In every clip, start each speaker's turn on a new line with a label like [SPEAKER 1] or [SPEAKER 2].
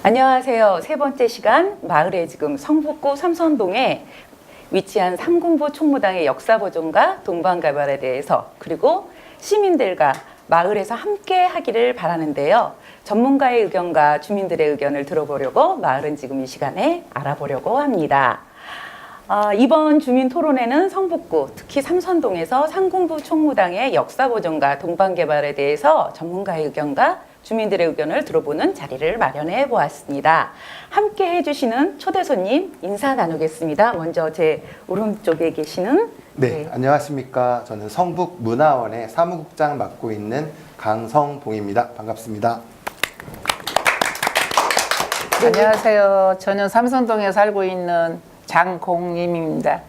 [SPEAKER 1] 안녕하세요. 세 번째 시간 마을에 지금 성북구 삼선동에 위치한 삼군부 총무당의 역사 보존과 동반 개발에 대해서 그리고 시민들과 마을에서 함께 하기를 바라는데요. 전문가의 의견과 주민들의 의견을 들어보려고 마을은 지금 이 시간에 알아보려고 합니다. 이번 주민 토론회는 성북구, 특히 삼선동에서 삼군부 총무당의 역사 보존과 동반 개발에 대해서 전문가의 의견과 주민들의 의견을 들어보는 자리를 마련해 보았습니다. 함께 해주시는 초대 손님 인사 나누겠습니다. 먼저 제 오른쪽에 계시는
[SPEAKER 2] 네, 안녕하십니까. 저는 성북문화원의 사무국장 맡고 있는 강성봉입니다. 반갑습니다.
[SPEAKER 3] 안녕하세요. 저는 삼선동에 살고 있는 장공임입니다.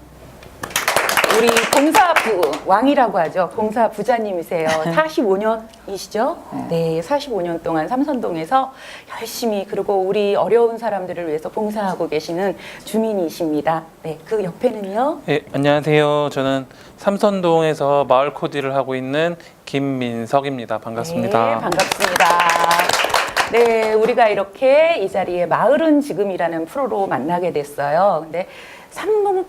[SPEAKER 1] 우리 봉사부 왕이라고 하죠. 봉사 부자님이세요. 45년이시죠? 네, 45년 동안 삼선동에서 열심히 그리고 우리 어려운 사람들을 위해서 봉사하고 계시는 주민이십니다. 네, 그 옆에는요.
[SPEAKER 4] 네, 안녕하세요. 저는 삼선동에서 마을 코디를 하고 있는 김민석입니다. 반갑습니다.
[SPEAKER 1] 네, 반갑습니다. 네, 우리가 이렇게 이 자리에 마을은 지금이라는 프로로 만나게 됐어요. 근데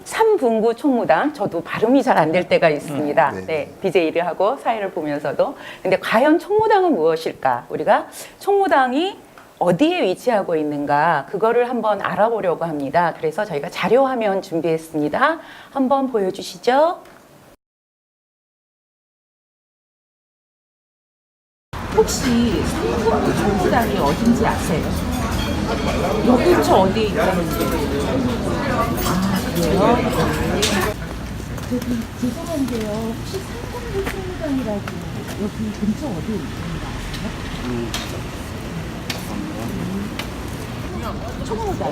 [SPEAKER 1] 삼분구 총무당, 저도 발음이 잘 안 될 때가 있습니다.
[SPEAKER 2] 네.
[SPEAKER 1] 네, BJ를 하고 사회를 보면서도. 근데 과연 총무당은 무엇일까? 우리가 총무당이 어디에 위치하고 있는가, 그거를 한번 알아보려고 합니다. 그래서 저희가 자료화면 준비했습니다. 한번 보여주시죠. 혹시 삼분구 총무당이 어딘지 아세요? 여기 근처 어디에 있다는지. 그래요? 저기 죄송한데요. 혹시 삼분구 총무당이라고 여기 근처 어디에 있습니다. 총무당.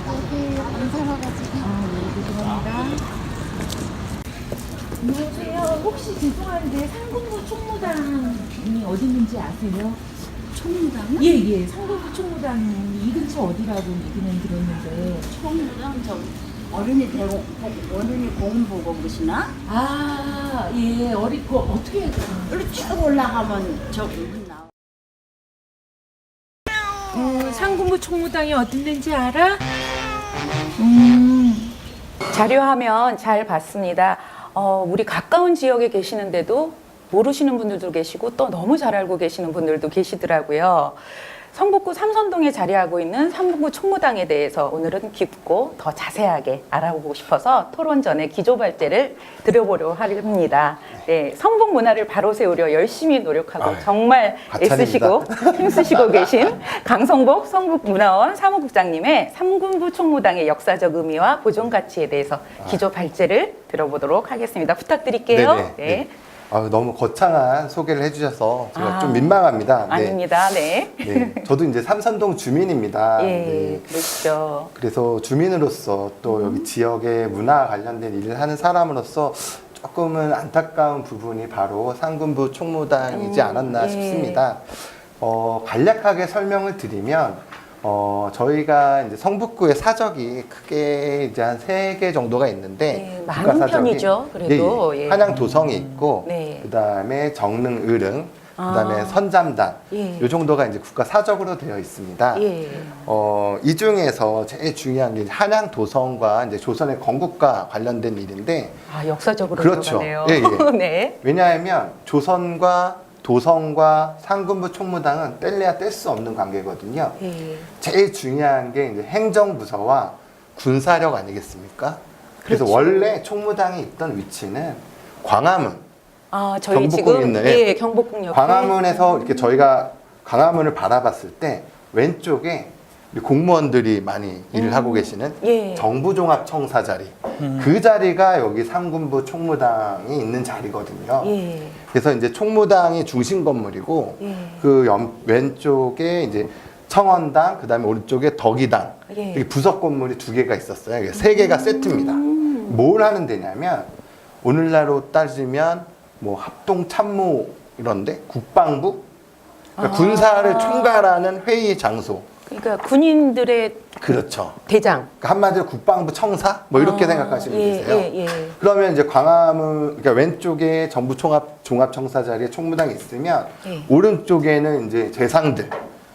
[SPEAKER 5] 여기 안 살아가지고.
[SPEAKER 1] 네, 죄송합니다. 안녕하세요. 혹시 죄송한데 삼군부 총무당이 어디 있는지 아세요?
[SPEAKER 5] 총무당?
[SPEAKER 1] 예. 삼군부 총무당이 이 근처 어디라고 얘기는 들었는데.
[SPEAKER 5] 총무당 저 어른이 대고 어른이 공부 보시나?
[SPEAKER 1] 아, 예. 어리고 어떻게
[SPEAKER 5] 여기 쭉 올라가면 저 부분 나와.
[SPEAKER 1] 삼군부 총무당이 어디 있는지 알아? 자료화면 잘 봤습니다. 우리 가까운 지역에 계시는데도 모르시는 분들도 계시고 또 너무 잘 알고 계시는 분들도 계시더라고요. 성북구 삼선동에 자리하고 있는 삼군부 총무당에 대해서 오늘은 깊고 더 자세하게 알아보고 싶어서 토론 전에 기조발제를 드려보려고 합니다. 네, 성북 문화를 바로 세우려 열심히 노력하고 정말 애쓰시고 힘쓰시고 계신 강성복 성북문화원 사무국장님의 삼군부 총무당의 역사적 의미와 보존 가치에 대해서 기조발제를 들어보도록 하겠습니다. 부탁드릴게요.
[SPEAKER 2] 네네.
[SPEAKER 1] 네.
[SPEAKER 2] 네. 너무 거창한 소개를 해주셔서 제가 좀 민망합니다. 네.
[SPEAKER 1] 아닙니다. 네.
[SPEAKER 2] 네. 저도 이제 삼선동 주민입니다.
[SPEAKER 1] 예,
[SPEAKER 2] 네.
[SPEAKER 1] 그렇죠.
[SPEAKER 2] 그래서 주민으로서 또 여기 지역의 문화 관련된 일을 하는 사람으로서 조금은 안타까운 부분이 바로 삼군부 총무당이지 않았나
[SPEAKER 1] 예.
[SPEAKER 2] 싶습니다. 간략하게 설명을 드리면 저희가 이제 성북구의 사적이 크게 이제 한 3개 정도가 있는데
[SPEAKER 1] 네, 많은 편이죠. 그래도
[SPEAKER 2] 예.
[SPEAKER 1] 예.
[SPEAKER 2] 한양 도성이 있고
[SPEAKER 1] 네.
[SPEAKER 2] 그다음에 정릉 을흥 그다음에 선잠단
[SPEAKER 1] 예.
[SPEAKER 2] 이 정도가 이제 국가 사적으로 되어 있습니다.
[SPEAKER 1] 예.
[SPEAKER 2] 이 중에서 제일 중요한 게 한양 도성과 이제 조선의 건국과 관련된 일인데
[SPEAKER 1] 역사적으로
[SPEAKER 2] 그렇죠.
[SPEAKER 1] 들어가네요.
[SPEAKER 2] 예, 예.
[SPEAKER 1] 네.
[SPEAKER 2] 왜냐하면 조선과 도성과 삼군부 총무당은 뗄래야 뗄 수 없는 관계거든요.
[SPEAKER 1] 예.
[SPEAKER 2] 제일 중요한 게 이제 행정부서와 군사력 아니겠습니까? 그래서
[SPEAKER 1] 그렇죠.
[SPEAKER 2] 원래 총무당이 있던 위치는 광화문,
[SPEAKER 1] 저희
[SPEAKER 2] 경복궁
[SPEAKER 1] 지금
[SPEAKER 2] 있는,
[SPEAKER 1] 예, 경복궁 옆에
[SPEAKER 2] 광화문에서 이렇게 저희가 광화문을 바라봤을 때 왼쪽에 우리 공무원들이 많이 일을 하고 계시는
[SPEAKER 1] 예.
[SPEAKER 2] 정부종합청사 자리, 그 자리가 여기 삼군부 총무당이 있는 자리거든요.
[SPEAKER 1] 예.
[SPEAKER 2] 그래서 이제 총무당이 중심 건물이고
[SPEAKER 1] 예.
[SPEAKER 2] 그 왼쪽에 이제 청원당, 그다음에 오른쪽에 덕이당
[SPEAKER 1] 예.
[SPEAKER 2] 이렇게 부속 건물이 2개가 있었어요. 이게 3개가 세트입니다. 뭘 하는 데냐면 오늘날로 따지면 뭐 합동참모 이런데 국방부, 그러니까 군사를 총괄하는 회의 장소.
[SPEAKER 1] 그러니까 군인들의
[SPEAKER 2] 그렇죠.
[SPEAKER 1] 대장.
[SPEAKER 2] 그러니까 한마디로 국방부 청사 뭐 이렇게 생각하시면 되세요.
[SPEAKER 1] 예.
[SPEAKER 2] 그러면 이제 광화문, 그러니까 왼쪽에 정부 종합청사 자리에 총무당이 있으면
[SPEAKER 1] 예.
[SPEAKER 2] 오른쪽에는 이제 재상들,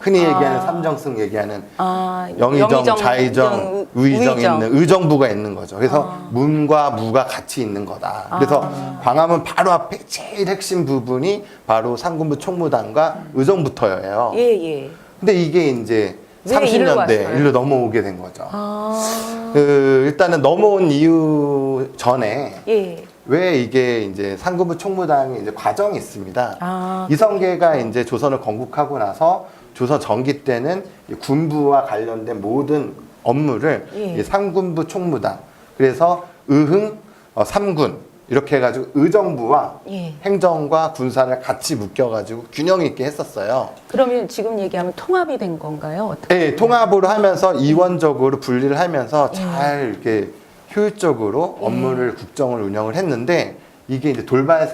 [SPEAKER 2] 흔히 얘기하는 삼정승 얘기하는
[SPEAKER 1] 아,
[SPEAKER 2] 영의정, 좌의정, 우의정 있는 의정부가 있는 거죠. 그래서
[SPEAKER 1] 아.
[SPEAKER 2] 문과 무가 같이 있는 거다. 그래서 광화문 바로 앞에 제일 핵심 부분이 바로 상군부 총무단과 의정부터예요.
[SPEAKER 1] 예, 예.
[SPEAKER 2] 근데 이게 이제
[SPEAKER 1] 왜 이리로
[SPEAKER 2] 30년대
[SPEAKER 1] 왔어요?
[SPEAKER 2] 일로 넘어오게 된 거죠.
[SPEAKER 1] 아,
[SPEAKER 2] 일단은 넘어온 이유 전에
[SPEAKER 1] 예.
[SPEAKER 2] 왜 이게 이제 상군부 총무당이 이제 과정이 있습니다.
[SPEAKER 1] 아,
[SPEAKER 2] 이성계가 이제 조선을 건국하고 나서 조선 전기 때는 이 군부와 관련된 모든 업무를
[SPEAKER 1] 예.
[SPEAKER 2] 이 상군부 총무당, 그래서 의흥, 삼군 이렇게 해가지고 의정부와
[SPEAKER 1] 예.
[SPEAKER 2] 행정과 군사를 같이 묶여가지고 균형 있게 했었어요.
[SPEAKER 1] 그러면 지금 얘기하면 통합이 된 건가요? 어떻게?
[SPEAKER 2] 네, 통합으로 하면서 이원적으로 분리를 하면서 잘 이렇게 효율적으로 업무를 국정을 운영을 했는데 이게 이제 돌발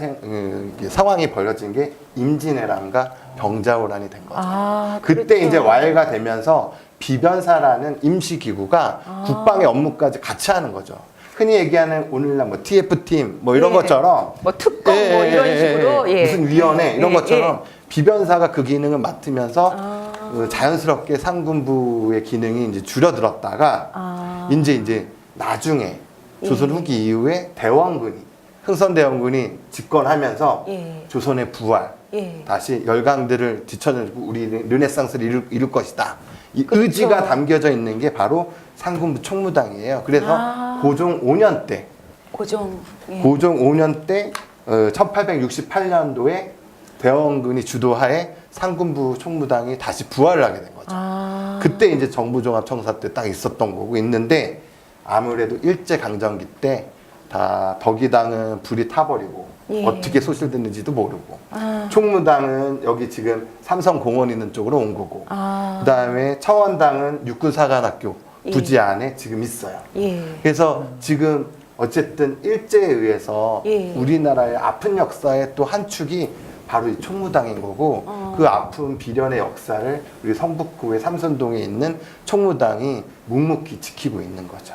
[SPEAKER 2] 상황이 벌어진 게 임진왜란과 병자호란이 된 거죠.
[SPEAKER 1] 아,
[SPEAKER 2] 그때
[SPEAKER 1] 그렇죠.
[SPEAKER 2] 이제 와해가 되면서 비변사라는 임시기구가 국방의 업무까지 같이 하는 거죠. 흔히 얘기하는 오늘날 뭐 TF팀 뭐 이런
[SPEAKER 1] 예.
[SPEAKER 2] 것처럼
[SPEAKER 1] 뭐 특검 뭐 이런 식으로 예.
[SPEAKER 2] 무슨 위원회 이런
[SPEAKER 1] 예,
[SPEAKER 2] 것처럼 비변사가 그 기능을 맡으면서
[SPEAKER 1] 아.
[SPEAKER 2] 자연스럽게 상군부의 기능이 이제 줄어들었다가
[SPEAKER 1] 아.
[SPEAKER 2] 이제 나중에 조선 후기 이후에 대원군이 흥선대원군이 집권하면서
[SPEAKER 1] 예.
[SPEAKER 2] 조선의 부활
[SPEAKER 1] 예.
[SPEAKER 2] 다시 열강들을 뒤쳐내고 우리 르네상스를 이룰 것이다. 이
[SPEAKER 1] 그쵸.
[SPEAKER 2] 의지가 담겨져 있는 게 바로 상군부 총무당이에요. 그래서
[SPEAKER 1] 아.
[SPEAKER 2] 고종 5년 때
[SPEAKER 1] 고종. 예.
[SPEAKER 2] 고종 5년 때 1868년도에 대원군이 주도하에 상군부 총무당이 다시 부활을 하게 된 거죠.
[SPEAKER 1] 아.
[SPEAKER 2] 그때 이제 정부종합청사 때 딱 있었던 거고 있는데 아무래도 일제강점기 때 다 덕이당은 불이 타버리고
[SPEAKER 1] 예.
[SPEAKER 2] 어떻게 소실됐는지도 모르고
[SPEAKER 1] 아.
[SPEAKER 2] 총무당은 여기 지금 삼성공원 있는 쪽으로 온 거고
[SPEAKER 1] 아.
[SPEAKER 2] 그다음에 청원당은 육군사관학교
[SPEAKER 1] 예.
[SPEAKER 2] 부지 안에 지금 있어요.
[SPEAKER 1] 예.
[SPEAKER 2] 그래서 지금 어쨌든 일제에 의해서
[SPEAKER 1] 예.
[SPEAKER 2] 우리나라의 아픈 역사의 또 한 축이 바로 이 총무당인 거고 그 아픈 비련의 역사를 우리 성북구의 삼선동에 있는 총무당이 묵묵히 지키고 있는 거죠.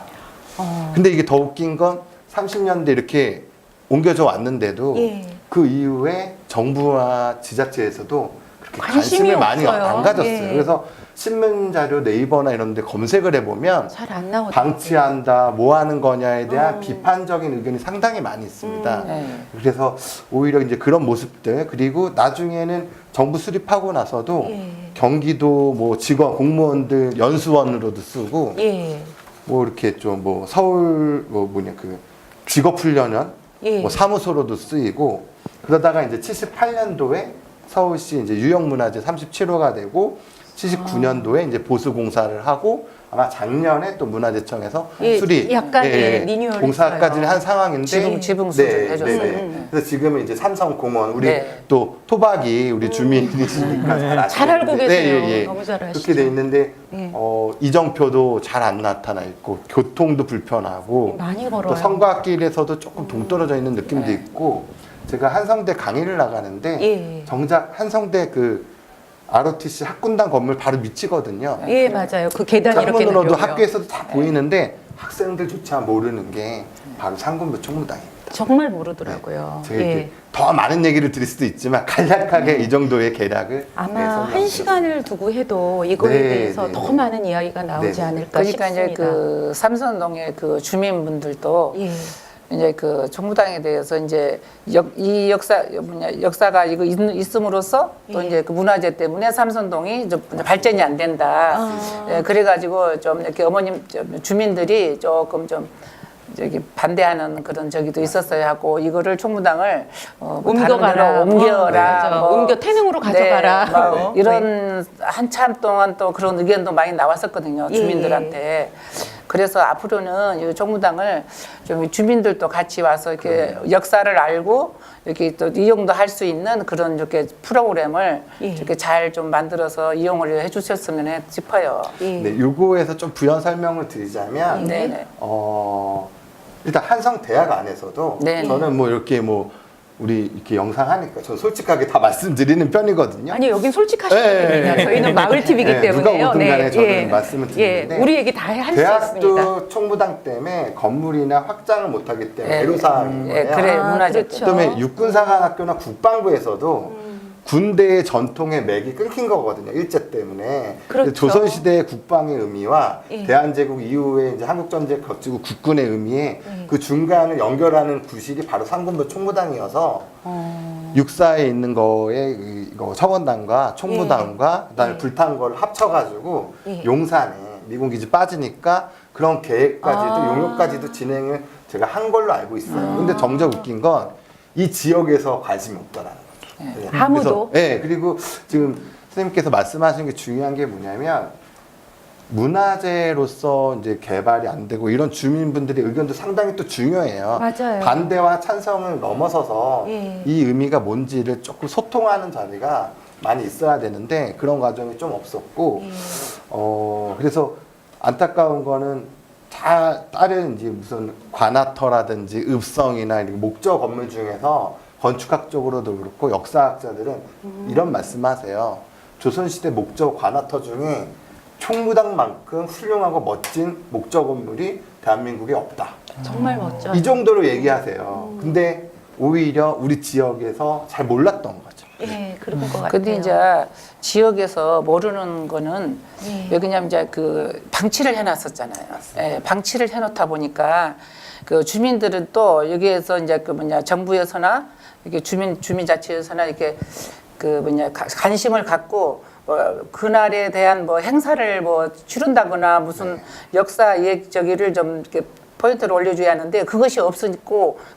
[SPEAKER 2] 근데 이게 더 웃긴 건 30년대 이렇게 옮겨져 왔는데도
[SPEAKER 1] 예.
[SPEAKER 2] 그 이후에 정부와 지자체에서도 그렇게
[SPEAKER 1] 관심이
[SPEAKER 2] 관심을 많이
[SPEAKER 1] 없어요.
[SPEAKER 2] 안 가졌어요.
[SPEAKER 1] 예.
[SPEAKER 2] 그래서 신문 자료 네이버나 이런 데 검색을 해보면
[SPEAKER 1] 잘 안 나오더라고요.
[SPEAKER 2] 방치한다, 뭐 하는 거냐에 대한 비판적인 의견이 상당히 많이 있습니다.
[SPEAKER 3] 네.
[SPEAKER 2] 그래서 오히려 이제 그런 모습들, 그리고 나중에는 정부 수립하고 나서도
[SPEAKER 1] 예.
[SPEAKER 2] 경기도 뭐 직원, 공무원들 연수원으로도 쓰고,
[SPEAKER 1] 예.
[SPEAKER 2] 뭐 이렇게 좀 뭐 서울 그 직업훈련원
[SPEAKER 1] 예.
[SPEAKER 2] 뭐 사무소로도 쓰이고, 그러다가 이제 78년도에 서울시 이제 유형문화재 37호가 되고 79년도에 이제 보수공사를 하고 아마 작년에 또 문화재청에서
[SPEAKER 1] 예,
[SPEAKER 2] 수리
[SPEAKER 1] 약간, 예, 리뉴얼
[SPEAKER 2] 공사까지는
[SPEAKER 1] 했어요.
[SPEAKER 2] 한 상황인데
[SPEAKER 3] 지붕 수리를 해줬어요.
[SPEAKER 2] 그래서 지금은 이제 삼성공원 우리
[SPEAKER 3] 네.
[SPEAKER 2] 또 토박이 우리 주민이시니까 잘 아시겠는데
[SPEAKER 1] 잘 알고 계세요.
[SPEAKER 2] 네,
[SPEAKER 1] 너무 잘 아시죠.
[SPEAKER 2] 그렇게 돼 있는데
[SPEAKER 1] 예.
[SPEAKER 2] 이정표도 잘 안 나타나 있고 교통도 불편하고
[SPEAKER 1] 많이
[SPEAKER 2] 또
[SPEAKER 1] 걸어요.
[SPEAKER 2] 성곽길에서도 조금 동떨어져 있는 느낌도
[SPEAKER 3] 네.
[SPEAKER 2] 있고 제가 한성대 강의를 나가는데
[SPEAKER 1] 예.
[SPEAKER 2] 정작 한성대 그 ROTC 학군당 건물 바로 밑이거든요.
[SPEAKER 1] 예, 맞아요. 그 계단 이렇게
[SPEAKER 2] 창문으로도
[SPEAKER 1] 내려오면.
[SPEAKER 2] 학교에서도 다 보이는데 학생들조차 모르는 게 바로 상군부 총무당입니다.
[SPEAKER 1] 정말 모르더라고요.
[SPEAKER 2] 제가
[SPEAKER 1] 예.
[SPEAKER 2] 이렇게 더 많은 얘기를 드릴 수도 있지만 간략하게 이 정도의 계략을
[SPEAKER 1] 아마
[SPEAKER 2] 설명드렸습니다.
[SPEAKER 1] 한 시간을 두고 해도 이거에
[SPEAKER 2] 네,
[SPEAKER 1] 대해서
[SPEAKER 2] 네,
[SPEAKER 1] 더
[SPEAKER 2] 네.
[SPEAKER 1] 많은 이야기가 나오지
[SPEAKER 2] 네.
[SPEAKER 1] 않을까
[SPEAKER 3] 그러니까
[SPEAKER 1] 싶습니다.
[SPEAKER 3] 이제 그 삼선동의 그 주민분들도
[SPEAKER 1] 예.
[SPEAKER 3] 이제 그 총무당에 대해서 이제 이 역사가 이거 있음으로써 또
[SPEAKER 1] 예.
[SPEAKER 3] 이제 그 문화재 때문에 삼선동이 좀 발전이 안 된다.
[SPEAKER 1] 아.
[SPEAKER 3] 예, 그래가지고 좀 이렇게 주민들이 조금 좀 저기 반대하는 그런 저기도 있었어야 하고 이거를 총무당을 뭐 다른
[SPEAKER 1] 옮겨가라.
[SPEAKER 3] 데로 옮겨라.
[SPEAKER 1] 맞아.
[SPEAKER 3] 뭐
[SPEAKER 1] 옮겨 태능으로 가져가라.
[SPEAKER 3] 네, 막
[SPEAKER 1] 뭐.
[SPEAKER 3] 이런 한참 동안 또 그런 의견도 많이 나왔었거든요.
[SPEAKER 1] 예.
[SPEAKER 3] 주민들한테. 그래서 앞으로는 이 총무당을 좀 주민들도 같이 와서 이렇게 역사를 알고 이렇게 또 이용도 할 수 있는 그런 이렇게 프로그램을
[SPEAKER 1] 예.
[SPEAKER 3] 이렇게 잘 좀 만들어서 이용을 해주셨으면 싶어요.
[SPEAKER 1] 예.
[SPEAKER 2] 네, 요거에서 좀 부연 설명을 드리자면
[SPEAKER 3] 네네.
[SPEAKER 2] 일단 한성대학 안에서도
[SPEAKER 3] 네.
[SPEAKER 2] 저는 뭐 이렇게 뭐 우리 이렇게 영상 하니까 저는 솔직하게 다 말씀드리는 편이거든요.
[SPEAKER 1] 아니 여긴 솔직하셔야
[SPEAKER 2] 네.
[SPEAKER 1] 됩니다. 저희는 마을 TV이기
[SPEAKER 2] 네,
[SPEAKER 1] 때문에요.
[SPEAKER 2] 누가 오든 간에 저는 말씀을 드리는데
[SPEAKER 1] 예, 우리 얘기 다 할 수 있습니다.
[SPEAKER 2] 대학도 총무당 때문에 건물이나 확장을 못하기 때문에
[SPEAKER 3] 예.
[SPEAKER 2] 애로사항인
[SPEAKER 3] 예,
[SPEAKER 2] 거예요.
[SPEAKER 3] 그래
[SPEAKER 1] 아,
[SPEAKER 3] 문화재
[SPEAKER 1] 그렇죠.
[SPEAKER 2] 그다음에 육군사관학교나 국방부에서도 군대의 전통의 맥이 끊긴 거거든요. 일제 때문에.
[SPEAKER 1] 그렇죠.
[SPEAKER 2] 조선시대의 국방의 의미와
[SPEAKER 1] 예.
[SPEAKER 2] 대한제국 이후에 이제 한국전쟁 거치고 국군의 의미에 그 중간을 연결하는 구실이 바로 상군부 총무당이어서 육사에 있는 거에 이거 척원단과 총무당과 그다음에
[SPEAKER 1] 예.
[SPEAKER 2] 불탄 걸 합쳐가지고
[SPEAKER 1] 예.
[SPEAKER 2] 용산에 미군 기지 빠지니까 그런 계획까지도
[SPEAKER 1] 아.
[SPEAKER 2] 용역까지도 진행을 제가 한 걸로 알고 있어요. 근데 정작 웃긴 건 이 지역에서 관심이 없더라는 거죠. 네.
[SPEAKER 1] 아무도?
[SPEAKER 2] 그래서, 네, 그리고 지금 선생님께서 말씀하신 게 중요한 게 뭐냐면 문화재로서 이제 개발이 안 되고 이런 주민분들의 의견도 상당히 또 중요해요.
[SPEAKER 1] 맞아요.
[SPEAKER 2] 반대와 찬성을 넘어서서
[SPEAKER 1] 예.
[SPEAKER 2] 이 의미가 뭔지를 조금 소통하는 자리가 많이 있어야 되는데 그런 과정이 좀 없었고 그래서 안타까운 거는 다른 이제 무슨 관아터라든지 읍성이나 이렇게 목조 건물 중에서 건축학적으로도 그렇고 역사학자들은 이런 말씀하세요. 조선시대 목조 관아터 중에 총무당만큼 훌륭하고 멋진 목조 건물이 대한민국에 없다.
[SPEAKER 1] 정말 멋져.
[SPEAKER 2] 이 정도로 얘기하세요. 근데 오히려 우리 지역에서 잘 몰랐던 거죠.
[SPEAKER 1] 예, 그런 것 같아요.
[SPEAKER 3] 근데 이제 지역에서 모르는 거는
[SPEAKER 1] 예.
[SPEAKER 3] 왜 그냥 이제 그 방치를 해놨었잖아요. 예, 방치를 해놓다 보니까 그 주민들은 또 여기에서 이제 그 뭐냐 정부에서나 이렇게 주민자치에서나 이렇게 그 뭐냐 관심을 갖고 그날에 대한 뭐 행사를 뭐 치른다거나 무슨 역사 저기를 좀 이렇게 포인트를 올려줘야 하는데 그것이 없으니까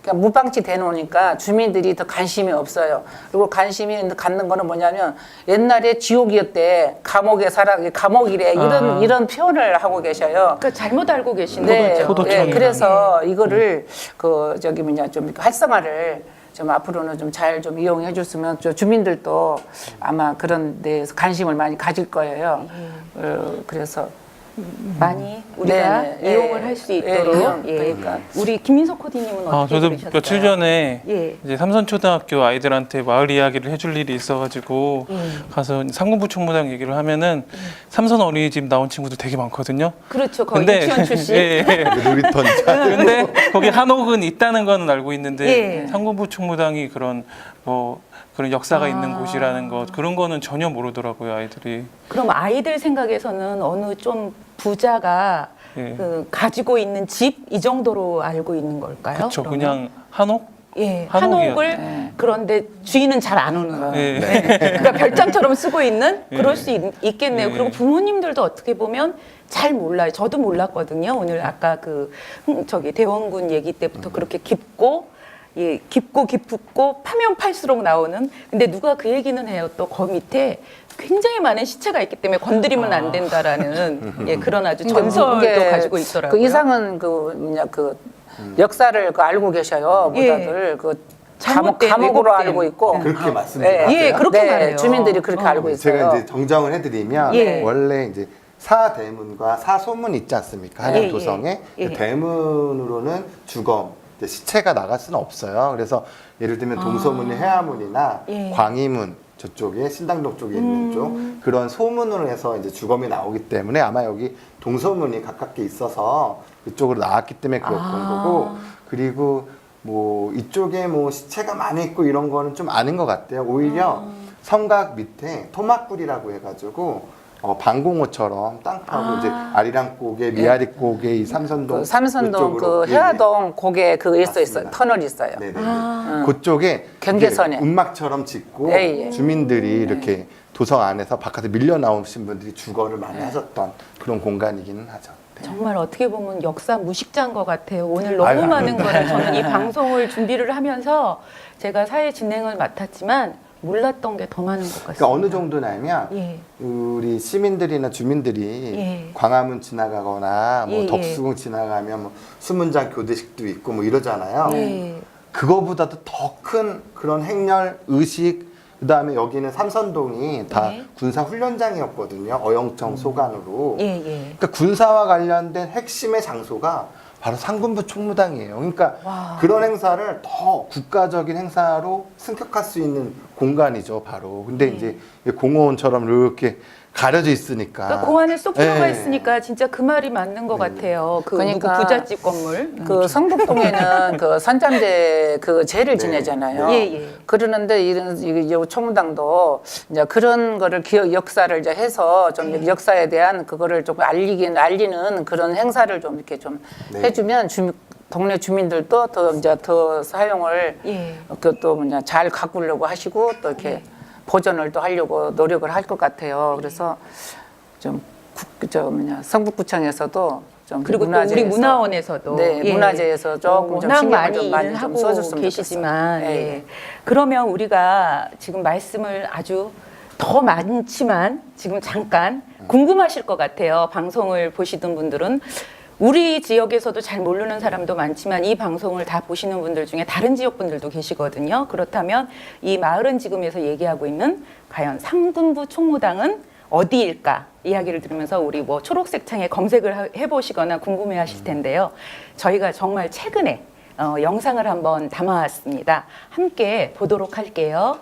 [SPEAKER 3] 그냥 무방치 대놓으니까 주민들이 더 관심이 없어요. 그리고 관심이 갖는 거는 뭐냐면 옛날에 지옥이었대, 감옥이래 이런 표현을 하고 계셔요.
[SPEAKER 1] 그러니까 잘못 알고 계시는
[SPEAKER 3] 네,
[SPEAKER 1] 거죠.
[SPEAKER 4] 포도청이나.
[SPEAKER 3] 그래서 이거를 그 저기 뭐냐 좀 활성화를 좀 앞으로는 좀 잘 좀 이용해 줬으면 주민들도 아마 그런 데에서 관심을 많이 가질 거예요. 그래서
[SPEAKER 1] 많이 우리가
[SPEAKER 3] 네,
[SPEAKER 1] 이용을
[SPEAKER 3] 예.
[SPEAKER 1] 할 수 있도록.
[SPEAKER 3] 예, 그러니까.
[SPEAKER 1] 우리 김민석 코디님은 어떻게
[SPEAKER 4] 저도
[SPEAKER 1] 들으셨어요?
[SPEAKER 4] 며칠 전에
[SPEAKER 1] 예.
[SPEAKER 4] 이제 삼선초등학교 아이들한테 마을 이야기를 해줄 일이 있어가지고 가서 상군부 총무당 얘기를 하면은 삼선 어린이집 나온 친구들 되게 많거든요.
[SPEAKER 1] 그렇죠. 거의 유치원 출신.
[SPEAKER 4] 예, 예.
[SPEAKER 2] 놀이터
[SPEAKER 4] 근데 거기 한옥은 있다는 거는 알고 있는데
[SPEAKER 1] 예.
[SPEAKER 4] 상군부 총무당이 그런 뭐 그런 역사가 있는 곳이라는 것 그런 거는 전혀 모르더라고요 아이들이.
[SPEAKER 1] 그럼 아이들 생각에서는 어느 좀 부자가
[SPEAKER 4] 예.
[SPEAKER 1] 그 가지고 있는 집 이 정도로 알고 있는 걸까요?
[SPEAKER 4] 그렇죠.
[SPEAKER 1] 그러면?
[SPEAKER 4] 그냥 한옥?
[SPEAKER 1] 예,
[SPEAKER 4] 한옥이요.
[SPEAKER 1] 한옥을 그런데 주인은 잘 안 오는.
[SPEAKER 4] 예.
[SPEAKER 1] 그러니까 별장처럼 쓰고 있는 그럴
[SPEAKER 4] 예.
[SPEAKER 1] 수 있겠네요.
[SPEAKER 4] 예.
[SPEAKER 1] 그리고 부모님들도 어떻게 보면 잘 몰라요. 저도 몰랐거든요. 오늘 아까 그 저기 대원군 얘기 때부터 그렇게 깊고 예, 깊고 파면 팔수록 나오는. 근데 누가 그 얘기는 해요. 또 그 밑에 굉장히 많은 시체가 있기 때문에 건드리면 안 된다라는 예, 그런 아주 전설도
[SPEAKER 3] 그게
[SPEAKER 1] 가지고 있더라고요.
[SPEAKER 3] 그 이상은 그 뭐냐 그 역사를 그 알고 계셔요.
[SPEAKER 1] 예.
[SPEAKER 3] 모다들 그
[SPEAKER 1] 잘못된,
[SPEAKER 3] 감옥으로
[SPEAKER 1] 왜곡된.
[SPEAKER 3] 알고 있고
[SPEAKER 2] 그렇게 말씀드려요.
[SPEAKER 1] 예, 그렇게
[SPEAKER 3] 네,
[SPEAKER 1] 말해요.
[SPEAKER 3] 주민들이 그렇게 알고 있어요.
[SPEAKER 2] 제가 이제 정정을 해드리면
[SPEAKER 1] 예.
[SPEAKER 2] 원래 이제 사대문과 사소문 있지 않습니까? 한양
[SPEAKER 1] 예,
[SPEAKER 2] 도성에
[SPEAKER 1] 예. 예.
[SPEAKER 2] 대문으로는 주검 이제 시체가 나갈 수는 없어요. 그래서 예를 들면 동서문이 해화문이나
[SPEAKER 1] 예.
[SPEAKER 2] 광희문 저쪽에 신당동 쪽에 있는 쪽 그런 소문으로 해서 이제 주검이 나오기 때문에 아마 여기 동서문이 가깝게 있어서 그쪽으로 나왔기 때문에 그랬던 거고 그리고 뭐 이쪽에 뭐 시체가 많이 있고 이런 거는 좀 아닌 것 같아요. 오히려 성곽 밑에 토막굴이라고 해가지고 방공호처럼 땅 파고 이제 아리랑고개, 미아리고개, 이 삼선동,
[SPEAKER 3] 그 삼선동
[SPEAKER 2] 이쪽으로.
[SPEAKER 3] 그 해화동 고개 그 있어요.
[SPEAKER 2] 맞습니다.
[SPEAKER 3] 터널 있어요.
[SPEAKER 2] 네네. 그쪽에
[SPEAKER 3] 경계선에.
[SPEAKER 2] 이제 운막처럼 짓고
[SPEAKER 3] 예, 예.
[SPEAKER 2] 주민들이 이렇게 도성 안에서 바깥에 밀려 나오신 분들이 주거를 많이 하셨던 그런 공간이기는 하죠. 네.
[SPEAKER 1] 정말 어떻게 보면 역사 무식자인 것 같아요. 오늘 너무
[SPEAKER 2] 아유,
[SPEAKER 1] 많은 거를 저는 이 방송을 준비를 하면서 제가 사회 진행을 맡았지만 몰랐던 게 더 많은 것 같습니다.
[SPEAKER 2] 그러니까 어느 정도냐면
[SPEAKER 1] 예.
[SPEAKER 2] 우리 시민들이나 주민들이
[SPEAKER 1] 예.
[SPEAKER 2] 광화문 지나가거나 뭐
[SPEAKER 1] 예, 예.
[SPEAKER 2] 덕수궁 지나가면 뭐 수문장 교대식도 있고 뭐 이러잖아요.
[SPEAKER 1] 예.
[SPEAKER 2] 그거보다도 더 큰 그런 행렬 의식 그다음에 여기는 삼선동이 다
[SPEAKER 1] 네.
[SPEAKER 2] 군사 훈련장이었거든요. 어영청 소관으로.
[SPEAKER 1] 예, 예.
[SPEAKER 2] 그러니까 군사와 관련된 핵심의 장소가 바로 상군부 총무당이에요. 그러니까
[SPEAKER 1] 와.
[SPEAKER 2] 그런 행사를 더 국가적인 행사로 승격할 수 있는 공간이죠, 바로. 근데
[SPEAKER 1] 네.
[SPEAKER 2] 이제 공원처럼 이렇게 가려져 있으니까.
[SPEAKER 1] 그러니까 그 안에 쏙 들어가
[SPEAKER 2] 예.
[SPEAKER 1] 있으니까 진짜 그 말이 맞는 것 같아요. 그
[SPEAKER 3] 그러니까
[SPEAKER 1] 누구 부잣집 건물.
[SPEAKER 3] 그 성북동에는 그 선잠제 그 제를
[SPEAKER 2] 네.
[SPEAKER 3] 지내잖아요.
[SPEAKER 1] 예, 예.
[SPEAKER 3] 그러는데 이런 이 총무당도 이제 그런 거를 기억 역사를 이제 해서 좀 역사에 대한 그거를 조금 알리는 그런 행사를 좀 이렇게 좀
[SPEAKER 2] 네.
[SPEAKER 3] 해주면 동네 주민들도 더 이제 더 사용을
[SPEAKER 1] 예.
[SPEAKER 3] 그또 뭐냐 잘 가꾸려고 하시고 또 이렇게 보존을 또 하려고 노력을 할 것 같아요. 그래서 좀 성북구청에서도 좀
[SPEAKER 1] 그리고 또 우리 문화원에서도
[SPEAKER 3] 네,
[SPEAKER 1] 예.
[SPEAKER 3] 문화재에서 조금 좀
[SPEAKER 1] 워낙
[SPEAKER 3] 신경을
[SPEAKER 1] 많이
[SPEAKER 3] 좀 많이
[SPEAKER 1] 일을
[SPEAKER 3] 좀
[SPEAKER 1] 하고
[SPEAKER 3] 써줬으면
[SPEAKER 1] 계시지만
[SPEAKER 3] 좋겠어요.
[SPEAKER 1] 예. 그러면 우리가 지금 말씀을 아주 더 많지만 지금 잠깐 궁금하실 것 같아요. 방송을 보시던 분들은 우리 지역에서도 잘 모르는 사람도 많지만 이 방송을 다 보시는 분들 중에 다른 지역 분들도 계시거든요. 그렇다면 이 마을은 지금에서 얘기하고 있는 과연 상군부 총무당은 어디일까 이야기를 들으면서 우리 뭐 초록색 창에 검색을 해보시거나 궁금해하실 텐데요. 저희가 정말 최근에 영상을 한번 담아왔습니다. 함께 보도록 할게요.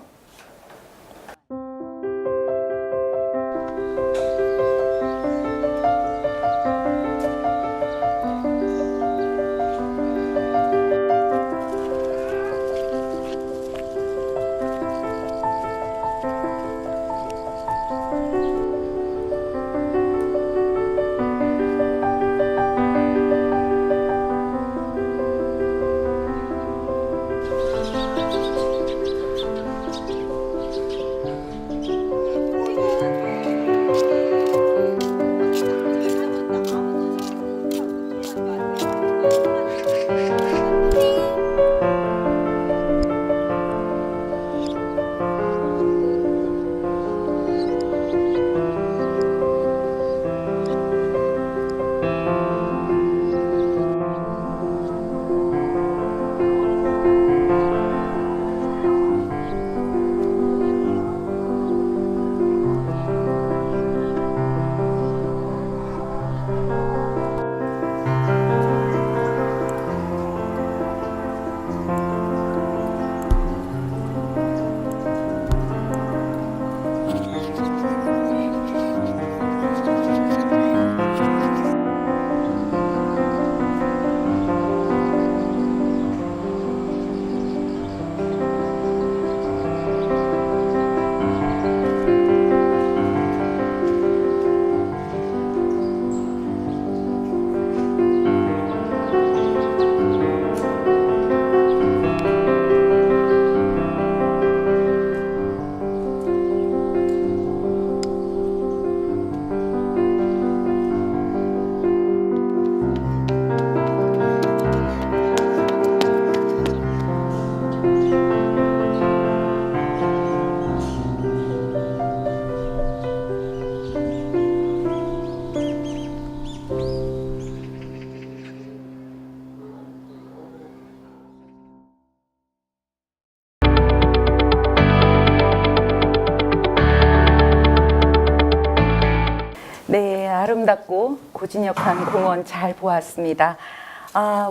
[SPEAKER 1] 네, 아름답고 고즈넉한 공원 잘 보았습니다.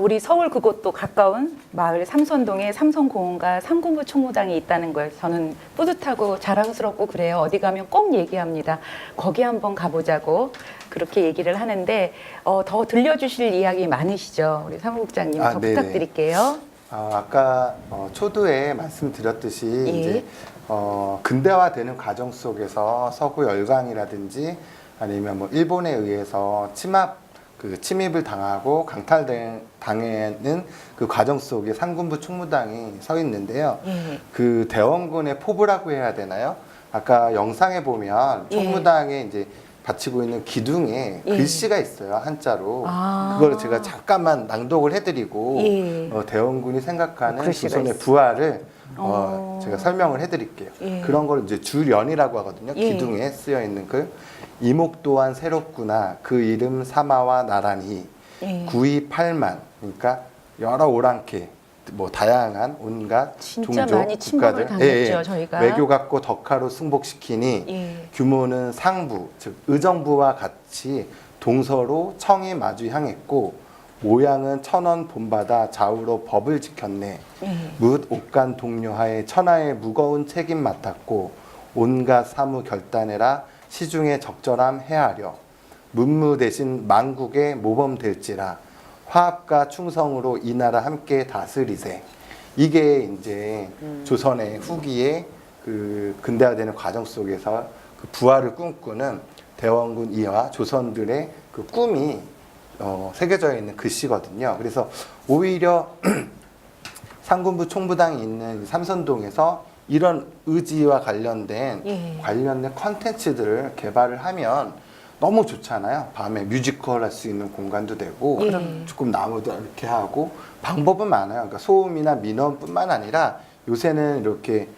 [SPEAKER 1] 우리 서울 그곳도 가까운 마을 삼선동에 삼선공원과 상군부 총무당이 있다는 걸 저는 뿌듯하고 자랑스럽고 그래요. 어디 가면 꼭 얘기합니다. 거기 한번 가보자고 그렇게 얘기를 하는데 더 들려주실 이야기 많으시죠? 우리 사무국장님 더
[SPEAKER 2] 네네.
[SPEAKER 1] 부탁드릴게요.
[SPEAKER 2] 아까 초두에 말씀드렸듯이
[SPEAKER 1] 예.
[SPEAKER 2] 이제 근대화되는 과정 속에서 서구 열강이라든지 아니면 뭐 일본에 의해서 침입을 당하고 당하는 그 과정 속에 상군부 총무당이 서 있는데요.
[SPEAKER 1] 예.
[SPEAKER 2] 그 대원군의 포부라고 해야 되나요? 아까 영상에 보면
[SPEAKER 1] 예.
[SPEAKER 2] 총무당에 이제 받치고 있는 기둥에
[SPEAKER 1] 예.
[SPEAKER 2] 글씨가 있어요, 한자로.
[SPEAKER 1] 아.
[SPEAKER 2] 그거를 제가 잠깐만 낭독을 해드리고
[SPEAKER 1] 예.
[SPEAKER 2] 대원군이 생각하는
[SPEAKER 3] 글씨가
[SPEAKER 2] 조선의
[SPEAKER 3] 있어.
[SPEAKER 2] 부활을
[SPEAKER 1] 어.
[SPEAKER 2] 제가 설명을 해드릴게요.
[SPEAKER 1] 예.
[SPEAKER 2] 그런 걸 이제 주련이라고 하거든요.
[SPEAKER 1] 예.
[SPEAKER 2] 기둥에 쓰여 있는 글. 이목 또한 새롭구나. 그 이름 사마와 나란히.
[SPEAKER 1] 예.
[SPEAKER 2] 구이 8만. 그러니까 여러 오랑캐, 뭐 다양한 온갖
[SPEAKER 1] 진짜
[SPEAKER 2] 종족,
[SPEAKER 1] 많이 침범을
[SPEAKER 2] 국가들.
[SPEAKER 1] 당했죠, 저희가.
[SPEAKER 2] 외교 갖고 덕화로 승복시키니
[SPEAKER 1] 예.
[SPEAKER 2] 규모는 상부, 즉 의정부와 같이 동서로 청이 마주 향했고 모양은 천원 본받아 좌우로 법을 지켰네.
[SPEAKER 1] 예.
[SPEAKER 2] 뭇 옥간 동료하에 천하의 무거운 책임 맡았고 온갖 사무 결단해라 시중에 적절함 헤아려 문무 대신 만국의 모범 될지라 화합과 충성으로 이 나라 함께 다스리세. 이게 이제 조선의 후기에 그 근대화되는 과정 속에서 그 부활을 꿈꾸는 대원군 이하 조선들의 그 꿈이 새겨져 있는 글씨거든요. 그래서 오히려 상군부 총무당이 있는 삼선동에서 이런 의지와 관련된 컨텐츠들을 개발을 하면 너무 좋잖아요. 밤에 뮤지컬 할 수 있는 공간도 되고 조금 나무도 이렇게 하고 방법은 많아요. 그러니까 소음이나 민원뿐만 아니라 요새는 이렇게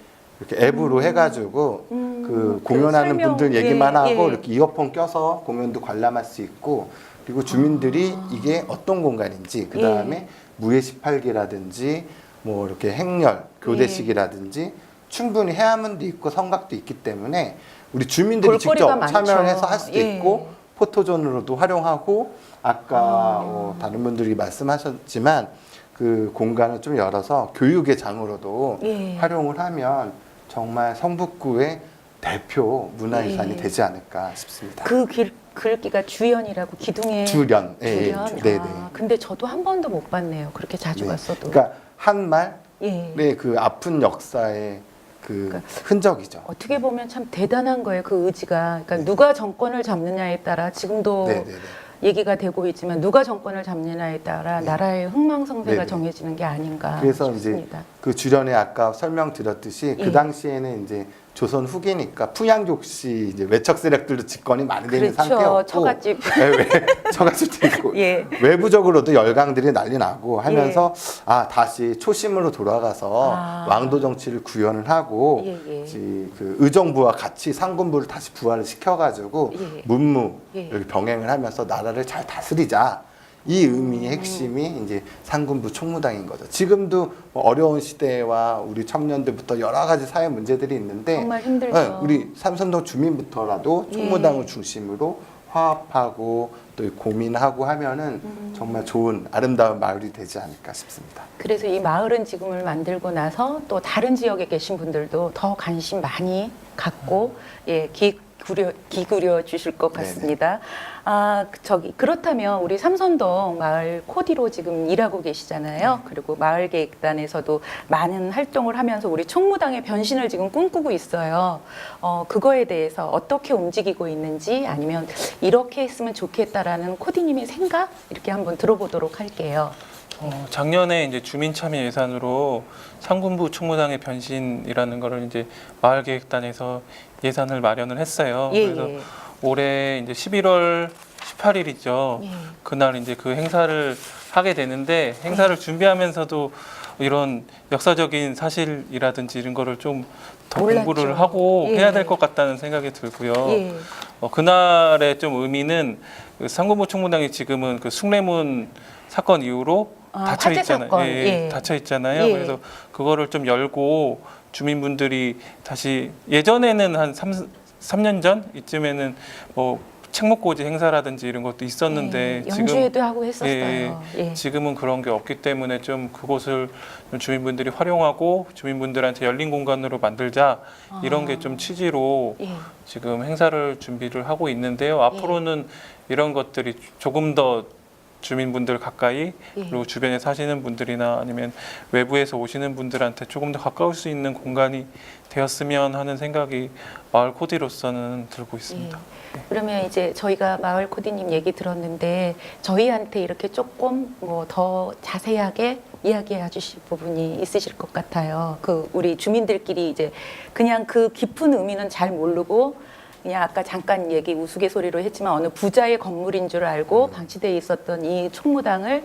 [SPEAKER 2] 앱으로 해가지고 그 공연하는
[SPEAKER 1] 설명,
[SPEAKER 2] 분들 얘기만 하고
[SPEAKER 1] 예.
[SPEAKER 2] 이렇게 이어폰 껴서 공연도 관람할 수 있고, 그리고 주민들이 이게 어떤 공간인지, 그 다음에 무예 18기라든지 뭐 이렇게 행렬 교대식이라든지 충분히 해안문도 있고 성곽도 있기 때문에 우리 주민들이
[SPEAKER 1] 볼거리가
[SPEAKER 2] 직접
[SPEAKER 1] 많죠.
[SPEAKER 2] 참여를 해서 할 수도
[SPEAKER 1] 예.
[SPEAKER 2] 있고 포토존으로도 활용하고, 아까 다른 분들이 말씀하셨지만 그 공간을 좀 열어서 교육의 장으로도 활용을 하면 정말 성북구의 대표 문화유산이 되지 않을까 싶습니다.
[SPEAKER 1] 그 글귀가 주연이라고 기둥의
[SPEAKER 2] 주련.
[SPEAKER 1] 주연.
[SPEAKER 2] 네네.
[SPEAKER 1] 근데 저도 한 번도 못 봤네요. 그렇게 자주
[SPEAKER 2] 네.
[SPEAKER 1] 갔어도.
[SPEAKER 2] 그러니까 한 말의
[SPEAKER 1] 예.
[SPEAKER 2] 그 아픈 역사의 그 흔적이죠.
[SPEAKER 1] 어떻게 보면 참 대단한 거예요. 그 의지가. 그러니까 누가 정권을 잡느냐에 따라 지금도
[SPEAKER 2] 네네네.
[SPEAKER 1] 얘기가 되고 있지만 누가 정권을 잡느냐에 따라 나라의 흥망성쇠가
[SPEAKER 2] 네네.
[SPEAKER 1] 정해지는 게 아닌가
[SPEAKER 2] 그래서
[SPEAKER 1] 싶습니다.
[SPEAKER 2] 이제 그 주련에 아까 설명드렸듯이 그 당시에는 이제 조선 후기니까 풍양족시 이제 외척 세력들도 집권이 많이 되는
[SPEAKER 1] 그렇죠.
[SPEAKER 2] 상태였고,
[SPEAKER 1] 처갓집.
[SPEAKER 2] 처갓집도 있고
[SPEAKER 1] 예.
[SPEAKER 2] 외부적으로도 열강들이 난리 나고 하면서 다시 초심으로 돌아가서 왕도 정치를 구현을 하고 그 의정부와 같이 상군부를 다시 부활을 시켜가지고 문무를 병행을 하면서 나라를 잘 다스리자. 이 의미의 핵심이 이제 상군부 총무당인 거죠. 지금도 뭐 어려운 시대와 우리 청년들부터 여러 가지 사회 문제들이 있는데
[SPEAKER 1] 정말 힘들죠.
[SPEAKER 2] 우리 삼선동 주민부터라도 총무당을 중심으로 화합하고 또 고민하고 하면은 정말 좋은 아름다운 마을이 되지 않을까 싶습니다.
[SPEAKER 1] 그래서 이 마을은 지금을 만들고 나서 또 다른 지역에 계신 분들도 더 관심 많이 갖고 기울여 주실 것 같습니다. 그렇다면 우리 삼선동 마을 코디로 지금 일하고 계시잖아요. 그리고 마을계획단에서도 많은 활동을 하면서 우리 총무당의 변신을 지금 꿈꾸고 있어요. 그거에 대해서 어떻게 움직이고 있는지, 아니면 이렇게 했으면 좋겠다라는 코디님의 생각 이렇게 한번 들어보도록 할게요.
[SPEAKER 4] 작년에 이제 주민참여 예산으로 상군부 총무당의 변신이라는 거를 이제 마을계획단에서 예산을 마련을 했어요. 그래서 올해 이제 11월 18일이죠. 그날 이제 그 행사를 하게 되는데, 행사를 준비하면서도 이런 역사적인 사실이라든지 이런 거를 좀 더 공부를 하고 해야 될 것 같다는 생각이 들고요. 그날의 좀 의미는 그 상군부 총무당이 지금은 그 숭례문 사건 이후로 닫혀 있잖아요. 닫혀 있잖아요. 그래서 그거를 좀 열고 주민분들이 다시, 예전에는 한 3년 전 이쯤에는 뭐 책목고지 행사라든지 이런 것도 있었는데
[SPEAKER 1] 연주회도 하고 했었어요.
[SPEAKER 4] 지금은 그런 게 없기 때문에 좀 그곳을 좀 주민분들이 활용하고 주민분들한테 열린 공간으로 만들자, 이런 게 좀 취지로 지금 행사를 준비를 하고 있는데요. 앞으로는 이런 것들이 조금 더 주민분들 가까이, 그리고 주변에 사시는 분들이나 아니면 외부에서 오시는 분들한테 조금 더 가까울 수 있는 공간이 되었으면 하는 생각이 마을 코디로서는 들고 있습니다.
[SPEAKER 1] 그러면 이제 저희가 마을 코디님 얘기 들었는데 저희한테 이렇게 조금 뭐 더 자세하게 이야기해 주실 부분이 있으실 것 같아요. 그 우리 주민들끼리 이제 그냥 그 깊은 의미는 잘 모르고 그냥 아까 잠깐 얘기 우스갯소리로 했지만 어느 부자의 건물인 줄 알고 방치되어 있었던 이 총무당을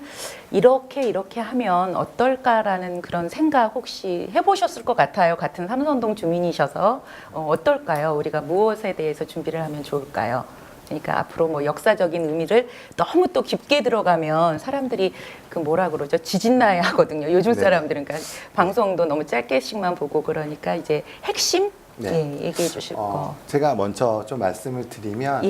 [SPEAKER 1] 이렇게 하면 어떨까라는 그런 생각 혹시 해보셨을 것 같아요. 같은 삼선동 주민이셔서 어떨까요? 우리가 무엇에 대해서 준비를 하면 좋을까요? 그러니까 앞으로 뭐 역사적인 의미를 너무 또 깊게 들어가면 사람들이 그 뭐라 그러죠? 지진나야 하거든요. 요즘 사람들은 그러니까 방송도 너무 짧게씩만 보고 그러니까 이제 핵심 얘기해 주실 거.
[SPEAKER 2] 제가 먼저 좀 말씀을 드리면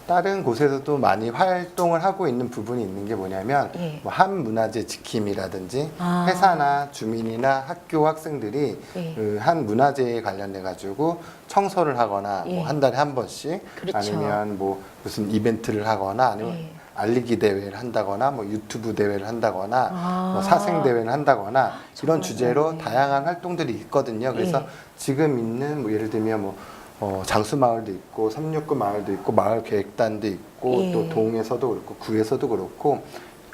[SPEAKER 2] 다른 곳에서도 많이 활동을 하고 있는 부분이 있는 게 뭐냐면
[SPEAKER 1] 예.
[SPEAKER 2] 뭐 한문화재 지킴이라든지
[SPEAKER 1] 아.
[SPEAKER 2] 회사나 주민이나 학교 학생들이
[SPEAKER 1] 예.
[SPEAKER 2] 그 한 문화재에 관련돼 가지고 청소를 하거나
[SPEAKER 1] 예.
[SPEAKER 2] 뭐 한 달에 한 번씩
[SPEAKER 1] 그렇죠.
[SPEAKER 2] 아니면 뭐 무슨 이벤트를 하거나 아니면
[SPEAKER 1] 예.
[SPEAKER 2] 알리기 대회를 한다거나 뭐 유튜브 대회를 한다거나
[SPEAKER 1] 아.
[SPEAKER 2] 뭐 사생 대회를 한다거나 이런
[SPEAKER 1] 정말
[SPEAKER 2] 주제로
[SPEAKER 1] 그러네.
[SPEAKER 2] 다양한 활동들이 있거든요. 그래서
[SPEAKER 1] 예.
[SPEAKER 2] 지금 있는 뭐 예를 들면 뭐 장수 마을도 있고 369 마을도 있고 마을 계획단도 있고
[SPEAKER 1] 예.
[SPEAKER 2] 또 동에서도 그렇고 구에서도 그렇고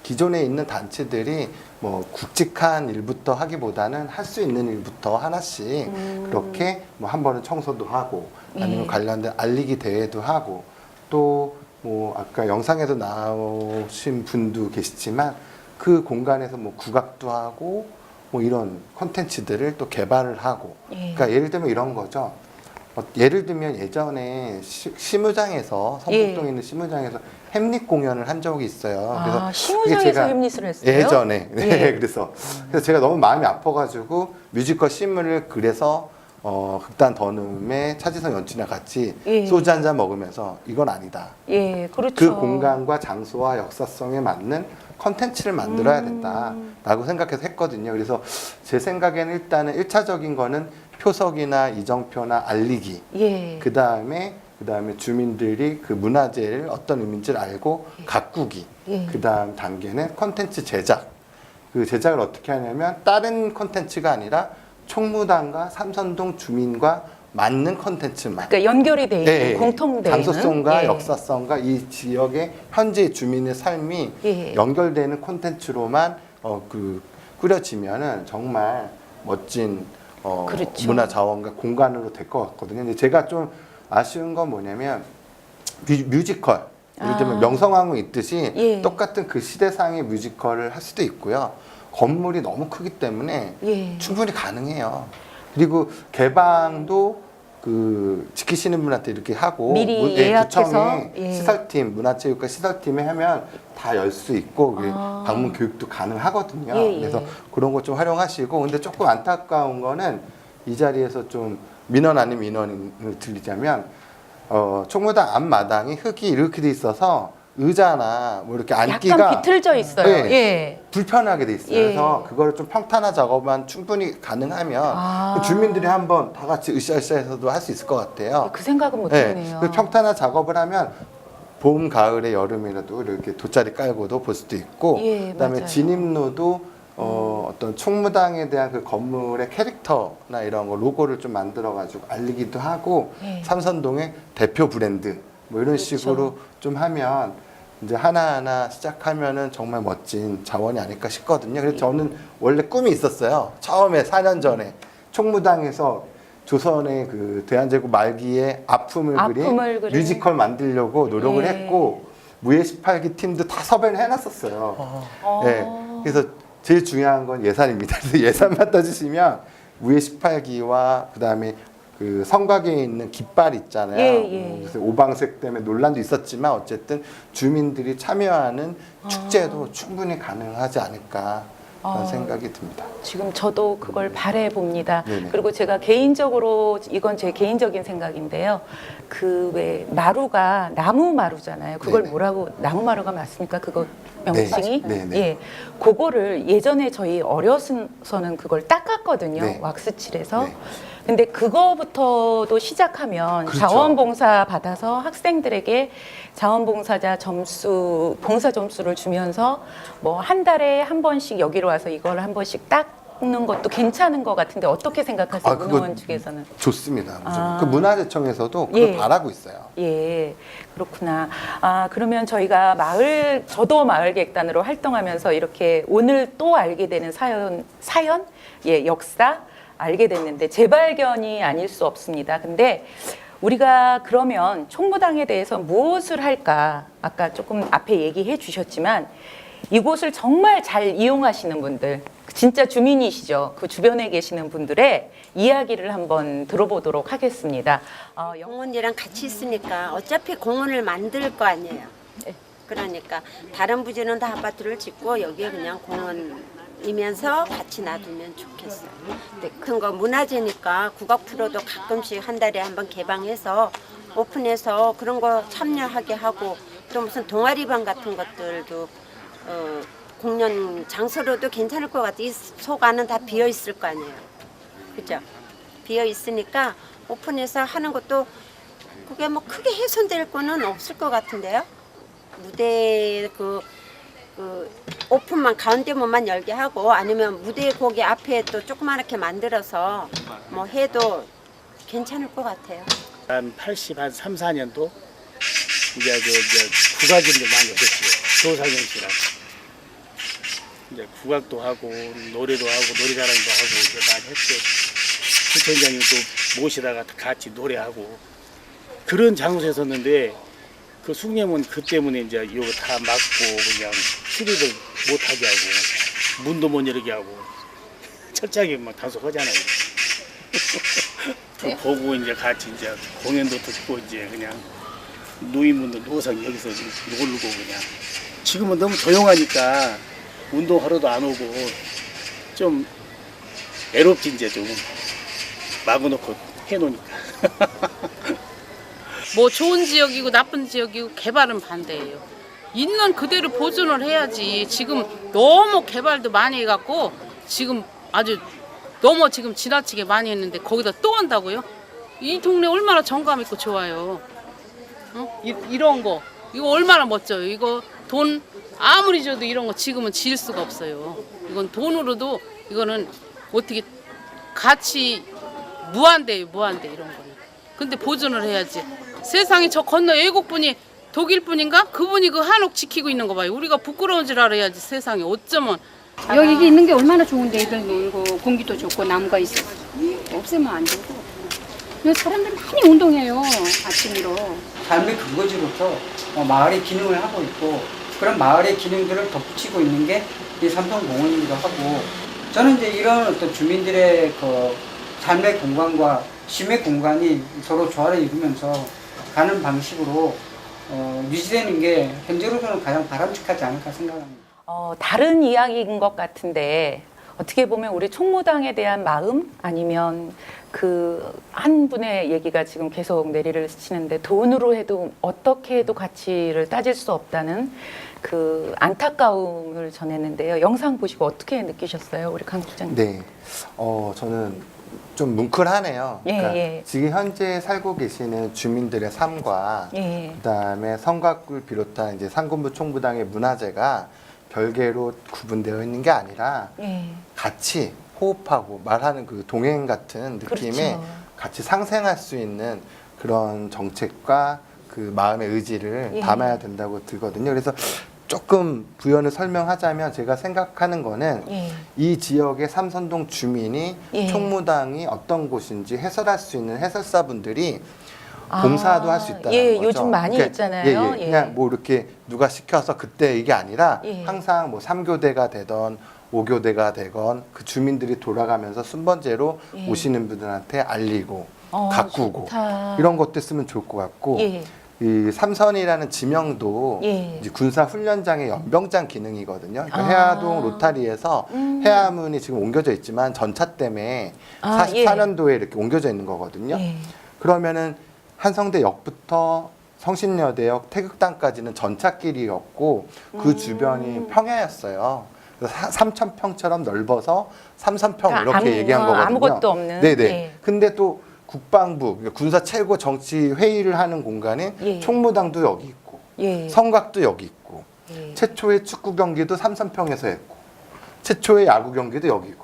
[SPEAKER 2] 기존에 있는 단체들이 뭐 굵직한 일부터 하기보다는 할 수 있는 일부터 하나씩 그렇게 뭐 한 번은 청소도 하고 아니면
[SPEAKER 1] 예.
[SPEAKER 2] 관련된 알리기 대회도 하고 또 뭐 아까 영상에도 나오신 분도 계시지만 그 공간에서 뭐 국악도 하고 뭐 이런 콘텐츠들을 또 개발을 하고
[SPEAKER 1] 예.
[SPEAKER 2] 그러니까 예를 들면 이런 거죠. 예를 들면 예전에 시무장에서 성북동에
[SPEAKER 1] 예.
[SPEAKER 2] 있는 시무장에서 햄릿 공연을 한 적이 있어요. 그래서
[SPEAKER 1] 아,
[SPEAKER 2] 그게
[SPEAKER 1] 시무장에서
[SPEAKER 2] 제가
[SPEAKER 1] 햄릿을 했어요?
[SPEAKER 2] 예전에 네,
[SPEAKER 1] 예.
[SPEAKER 2] 그래서 제가 너무 마음이 아파가지고 뮤지컬 심을 그래서 극단 더눔의 차지성 연출이랑 같이
[SPEAKER 1] 예.
[SPEAKER 2] 소주 한 잔 먹으면서 이건 아니다.
[SPEAKER 1] 예, 그렇죠.
[SPEAKER 2] 그 공간과 장소와 역사성에 맞는 컨텐츠를 만들어야 된다라고 생각해서 했거든요. 그래서 제 생각에는 일단은 1차적인 거는 표석이나 이정표나 알리기.
[SPEAKER 1] 예.
[SPEAKER 2] 그다음에 주민들이 그 문화재를 어떤 의미인지를 알고 가꾸기.
[SPEAKER 1] 예.
[SPEAKER 2] 그다음 단계는 컨텐츠 제작. 그 제작을 어떻게 하냐면 다른 컨텐츠가 아니라 총무당과 삼선동 주민과 맞는 컨텐츠만.
[SPEAKER 1] 그러니까 연결이 돼 있는
[SPEAKER 2] 네,
[SPEAKER 1] 공통되는
[SPEAKER 2] 장소성과
[SPEAKER 1] 예.
[SPEAKER 2] 역사성과 이 지역의 현재 주민의 삶이
[SPEAKER 1] 예.
[SPEAKER 2] 연결되는 콘텐츠로만 꾸려지면은 정말 멋진
[SPEAKER 1] 그렇죠.
[SPEAKER 2] 문화 자원과 공간으로 될 것 같거든요. 근데 제가 좀 아쉬운 건 뭐냐면 뮤지컬 예를 들면
[SPEAKER 1] 아.
[SPEAKER 2] 명성황후 있듯이
[SPEAKER 1] 예.
[SPEAKER 2] 똑같은 그 시대상의 뮤지컬을 할 수도 있고요. 건물이 너무 크기 때문에
[SPEAKER 1] 예.
[SPEAKER 2] 충분히 가능해요. 그리고 개방도 그 지키시는 분한테 이렇게 하고
[SPEAKER 1] 미리 예약해서,
[SPEAKER 2] 구청에
[SPEAKER 1] 예.
[SPEAKER 2] 시설팀 문화체육과 시설팀에 하면 다 열 수 있고 그게
[SPEAKER 1] 아.
[SPEAKER 2] 방문 교육도 가능하거든요.
[SPEAKER 1] 예, 예.
[SPEAKER 2] 그래서 그런 거 좀 활용하시고 근데 조금 안타까운 거는 이 자리에서 좀 민원 아닌 민원을 드리자면 총무당 앞마당이 흙이 이렇게 돼 있어서 의자나 뭐 이렇게 앉기가
[SPEAKER 1] 약간 비틀져 있어요.
[SPEAKER 2] 네.
[SPEAKER 1] 예.
[SPEAKER 2] 불편하게 돼 있어요.
[SPEAKER 1] 예.
[SPEAKER 2] 그래서 그거를 좀 평탄화 작업만 충분히 가능하면
[SPEAKER 1] 아.
[SPEAKER 2] 주민들이 한번 다 같이 으쌰으쌰해서도 할 수 있을 것 같아요.
[SPEAKER 1] 그 생각은 못
[SPEAKER 2] 네.
[SPEAKER 1] 했네요.
[SPEAKER 2] 그 평탄화 작업을 하면 봄, 가을에, 여름이라도 이렇게 돗자리 깔고도 볼 수도 있고
[SPEAKER 1] 예,
[SPEAKER 2] 그다음에
[SPEAKER 1] 맞아요.
[SPEAKER 2] 진입로도 어떤 총무당에 대한 그 건물의 캐릭터나 이런 거 로고를 좀 만들어 가지고 알리기도 하고
[SPEAKER 1] 예.
[SPEAKER 2] 삼선동의 대표 브랜드 뭐 이런
[SPEAKER 1] 그렇죠.
[SPEAKER 2] 식으로 좀 하면 이제 하나하나 시작하면은 정말 멋진 자원이 아닐까 싶거든요. 그래서 저는 원래 꿈이 있었어요. 처음에 4년 전에 총무당에서 조선의 그 대한제국 말기에 아픔을
[SPEAKER 1] 아픔을
[SPEAKER 2] 그린
[SPEAKER 1] 그린.
[SPEAKER 2] 뮤지컬 만들려고 노력을
[SPEAKER 1] 예.
[SPEAKER 2] 했고 무예 18기 팀도 다 섭외를 해놨었어요.
[SPEAKER 1] 어.
[SPEAKER 2] 네. 그래서 제일 중요한 건 예산입니다. 그래서 예산만 따지시면 무예 18기와 그다음에 그 성곽에 있는 깃발 있잖아요.
[SPEAKER 1] 예, 예.
[SPEAKER 2] 그래서 오방색 때문에 논란도 있었지만 어쨌든 주민들이 참여하는 축제도 충분히 가능하지 않을까 그런 생각이 듭니다.
[SPEAKER 1] 지금 저도 그걸 바래 봅니다.
[SPEAKER 2] 네네.
[SPEAKER 1] 그리고 제가 개인적으로 이건 제 개인적인 생각인데요. 그 왜 마루가 나무 마루잖아요. 그걸
[SPEAKER 2] 네네.
[SPEAKER 1] 뭐라고 나무 마루가 맞습니까? 그거 명칭이?
[SPEAKER 2] 네. 네네.
[SPEAKER 1] 예. 그거를 예전에 저희 어려서는 그걸 닦았거든요.
[SPEAKER 2] 네.
[SPEAKER 1] 왁스칠해서.
[SPEAKER 2] 네.
[SPEAKER 1] 근데 그거부터도 시작하면
[SPEAKER 2] 그렇죠.
[SPEAKER 1] 자원봉사 받아서 학생들에게 자원봉사자 점수, 봉사 점수를 주면서 뭐 한 달에 한 번씩 여기로 와서 이걸 한 번씩 닦는 것도 괜찮은 것 같은데 어떻게 생각하세요?
[SPEAKER 2] 아, 그거
[SPEAKER 1] 운영원 측에서는?
[SPEAKER 2] 좋습니다.
[SPEAKER 1] 아.
[SPEAKER 2] 그 문화재청에서도 그걸
[SPEAKER 1] 예.
[SPEAKER 2] 바라고 있어요.
[SPEAKER 1] 예, 그렇구나. 아, 그러면 저희가 저도 마을계획단으로 활동하면서 이렇게 오늘 또 알게 되는 사연? 예, 역사 알게 됐는데 재발견이 아닐 수 없습니다. 근데 우리가 그러면 총무당에 대해서 무엇을 할까? 아까 조금 앞에 얘기해 주셨지만 이곳을 정말 잘 이용하시는 분들, 진짜 주민이시죠. 그 주변에 계시는 분들의 이야기를 한번 들어보도록 하겠습니다.
[SPEAKER 6] 공원이랑 같이 있으니까 어차피 공원을 만들 거 아니에요. 그러니까 다른 부지는 다 아파트를 짓고 여기에 그냥 공원이면서 같이 놔두면 좋겠어요. 근데 큰 거 문화재니까 국악 프로도 가끔씩 한 달에 한 번 개방해서 오픈해서 그런 거 참여하게 하고 또 무슨 동아리반 같은 것들도 공연 장소로도 괜찮을 것 같아요. 이 속 안은 다 비어 있을 거 아니에요. 그죠? 비어 있으니까 오픈해서 하는 것도 그게 뭐 크게 훼손될 거는 없을 것 같은데요. 무대 그 오픈만 가운데 문만 열게 하고 아니면 무대 거기 앞에 또 조그맣게 만들어서 뭐 해도 괜찮을 것 같아요.
[SPEAKER 7] 한 3, 4년도 이제 국악인들 많이 했어요. 조상현 씨랑 이제 국악도 하고 노래도 하고 노래자랑도 하고 이제 많이 했어요. 부천장님도 모시다가 같이 노래하고 그런 장소였었는데 그 숙녀문 그 때문에 이제 이거 다 막고 그냥 출입을 못하게 하고 문도 못 열게 하고 철저하게 막 단속하잖아요. 그 보고 이제 같이 이제 공연도 듣고 이제 그냥 노인분들 누워서 여기서 누르고 그냥 지금은 너무 조용하니까 운동하러도 안 오고 좀 애롭지 이제 좀 막아놓고 해놓으니까.
[SPEAKER 8] 뭐 좋은 지역이고 나쁜 지역이고 개발은 반대예요. 있는 그대로 보존을 해야지. 지금 너무 개발도 많이 해갖고 지금 아주 너무 지금 지나치게 많이 했는데 거기다 또 한다고요? 이 동네 얼마나 정감 있고 좋아요. 이런 거 이거 얼마나 멋져요. 이거 돈 아무리 줘도 이런 거 지금은 지을 수가 없어요. 이건 돈으로도 이거는 어떻게 가치 무한대예요. 무한대 이런 거는. 근데 보존을 해야지. 세상에 저 건너 외국분이 독일분인가? 그분이 그 한옥 지키고 있는 거 봐요. 우리가 부끄러운 줄 알아야지. 세상에 어쩌면.
[SPEAKER 5] 여기 있는 게 얼마나 좋은데 애들 놀고 공기도 좋고 나무가 있어. 없애면 안 되고. 근데 사람들 많이 운동해요. 아침으로.
[SPEAKER 9] 삶의 근거지로서 마을의 기능을 하고 있고 그런 마을의 기능들을 덧붙이고 있는 게 이 삼성공원이기도 하고 저는 이제 이런 어떤 주민들의 그 삶의 공간과 쉼의 공간이 서로 조화를 이루면서 가는 방식으로 유지되는 게 현재로서는 가장 바람직하지 않을까 생각합니다.
[SPEAKER 1] 다른 이야기인 것 같은데 어떻게 보면 우리 총무당에 대한 마음 아니면 그 한 분의 얘기가 지금 계속 내리를 치는데 돈으로 해도 어떻게 해도 가치를 따질 수 없다는 그 안타까움을 전했는데요. 영상 보시고 어떻게 느끼셨어요, 우리 강 국장님?
[SPEAKER 2] 네, 저는 좀 뭉클하네요.
[SPEAKER 1] 예,
[SPEAKER 2] 그러니까
[SPEAKER 1] 예.
[SPEAKER 2] 지금 현재 살고 계시는 주민들의 삶과
[SPEAKER 1] 예.
[SPEAKER 2] 그다음에 성곽을 비롯한 이제 상군부 총무당의 문화재가 별개로 구분되어 있는 게 아니라
[SPEAKER 1] 예.
[SPEAKER 2] 같이 호흡하고 말하는 그 동행 같은 느낌에
[SPEAKER 1] 그렇죠.
[SPEAKER 2] 같이 상생할 수 있는 그런 정책과 그 마음의 의지를
[SPEAKER 1] 예.
[SPEAKER 2] 담아야 된다고 들거든요. 그래서 조금 부연을 설명하자면 제가 생각하는 거는
[SPEAKER 1] 예.
[SPEAKER 2] 이 지역의 삼선동 주민이
[SPEAKER 1] 예.
[SPEAKER 2] 총무당이 어떤 곳인지 해설할 수 있는 해설사분들이 봉사도 할 수 있다는
[SPEAKER 1] 예,
[SPEAKER 2] 거죠.
[SPEAKER 1] 요즘 많이
[SPEAKER 2] 그러니까
[SPEAKER 1] 있잖아요. 예.
[SPEAKER 2] 그냥 뭐 이렇게 누가 시켜서 그때 이게 아니라
[SPEAKER 1] 예.
[SPEAKER 2] 항상 뭐 3교대가 되던 5교대가 되건 그 주민들이 돌아가면서 순번제로
[SPEAKER 1] 예.
[SPEAKER 2] 오시는 분들한테 알리고 가꾸고
[SPEAKER 1] 좋다.
[SPEAKER 2] 이런 것도 쓰면 좋을 것 같고
[SPEAKER 1] 예.
[SPEAKER 2] 이 삼선이라는 지명도
[SPEAKER 1] 예.
[SPEAKER 2] 이제 군사훈련장의 연병장 기능이거든요. 그러니까
[SPEAKER 1] 아.
[SPEAKER 2] 해화동 로타리에서 해화문이 지금 옮겨져 있지만 전차 때문에 44년도에 이렇게 옮겨져 있는 거거든요.
[SPEAKER 1] 예.
[SPEAKER 2] 그러면은 한성대역부터 성신여대역 태극당까지는 전차길이었고 그 주변이 평야였어요. 그래서 3,000평처럼 넓어서 삼선평 이렇게 얘기한 거거든요.
[SPEAKER 1] 아무것도 없는.
[SPEAKER 2] 네네.
[SPEAKER 1] 예.
[SPEAKER 2] 근데 또 국방부, 그러니까 군사 최고 정치 회의를 하는 공간에
[SPEAKER 1] 예.
[SPEAKER 2] 총무당도 여기 있고
[SPEAKER 1] 예.
[SPEAKER 2] 성곽도 여기 있고
[SPEAKER 1] 예.
[SPEAKER 2] 최초의 축구 경기도 삼선평에서 했고 최초의 야구 경기도 여기고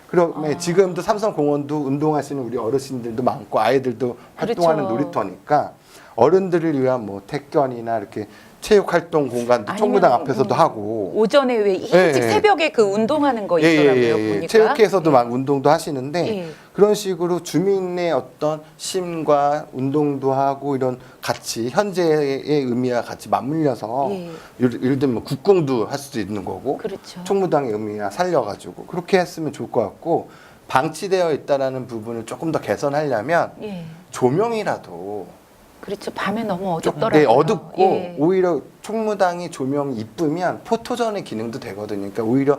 [SPEAKER 2] 그러면 지금도 삼성공원도 운동하시는 우리 어르신들도 많고 아이들도 활동하는
[SPEAKER 1] 그렇죠.
[SPEAKER 2] 놀이터니까 어른들을 위한 뭐 택견이나 이렇게 체육활동 공간도
[SPEAKER 1] 아니면,
[SPEAKER 2] 총무당 앞에서도 하고
[SPEAKER 1] 오전에 왜 일찍
[SPEAKER 2] 예, 예.
[SPEAKER 1] 새벽에 그 운동하는 거 있더라고요. 보니까.
[SPEAKER 2] 체육회에서도
[SPEAKER 1] 예.
[SPEAKER 2] 막 운동도 하시는데
[SPEAKER 1] 예.
[SPEAKER 2] 그런 식으로 주민의 어떤 쉼과 운동도 하고 이런 같이 현재의 의미와 같이 맞물려서
[SPEAKER 1] 예.
[SPEAKER 2] 예를 들면 뭐 국궁도 할 수도 있는 거고
[SPEAKER 1] 그렇죠.
[SPEAKER 2] 총무당의 의미와 살려가지고 그렇게 했으면 좋을 것 같고 방치되어 있다라는 부분을 조금 더 개선하려면
[SPEAKER 1] 예.
[SPEAKER 2] 조명이라도
[SPEAKER 1] 그렇죠. 밤에 너무
[SPEAKER 2] 좀
[SPEAKER 1] 어둡더라고요.
[SPEAKER 2] 네, 어둡고
[SPEAKER 1] 예.
[SPEAKER 2] 오히려 총무당이 조명이 이쁘면 포토전의 기능도 되거든요. 그러니까 오히려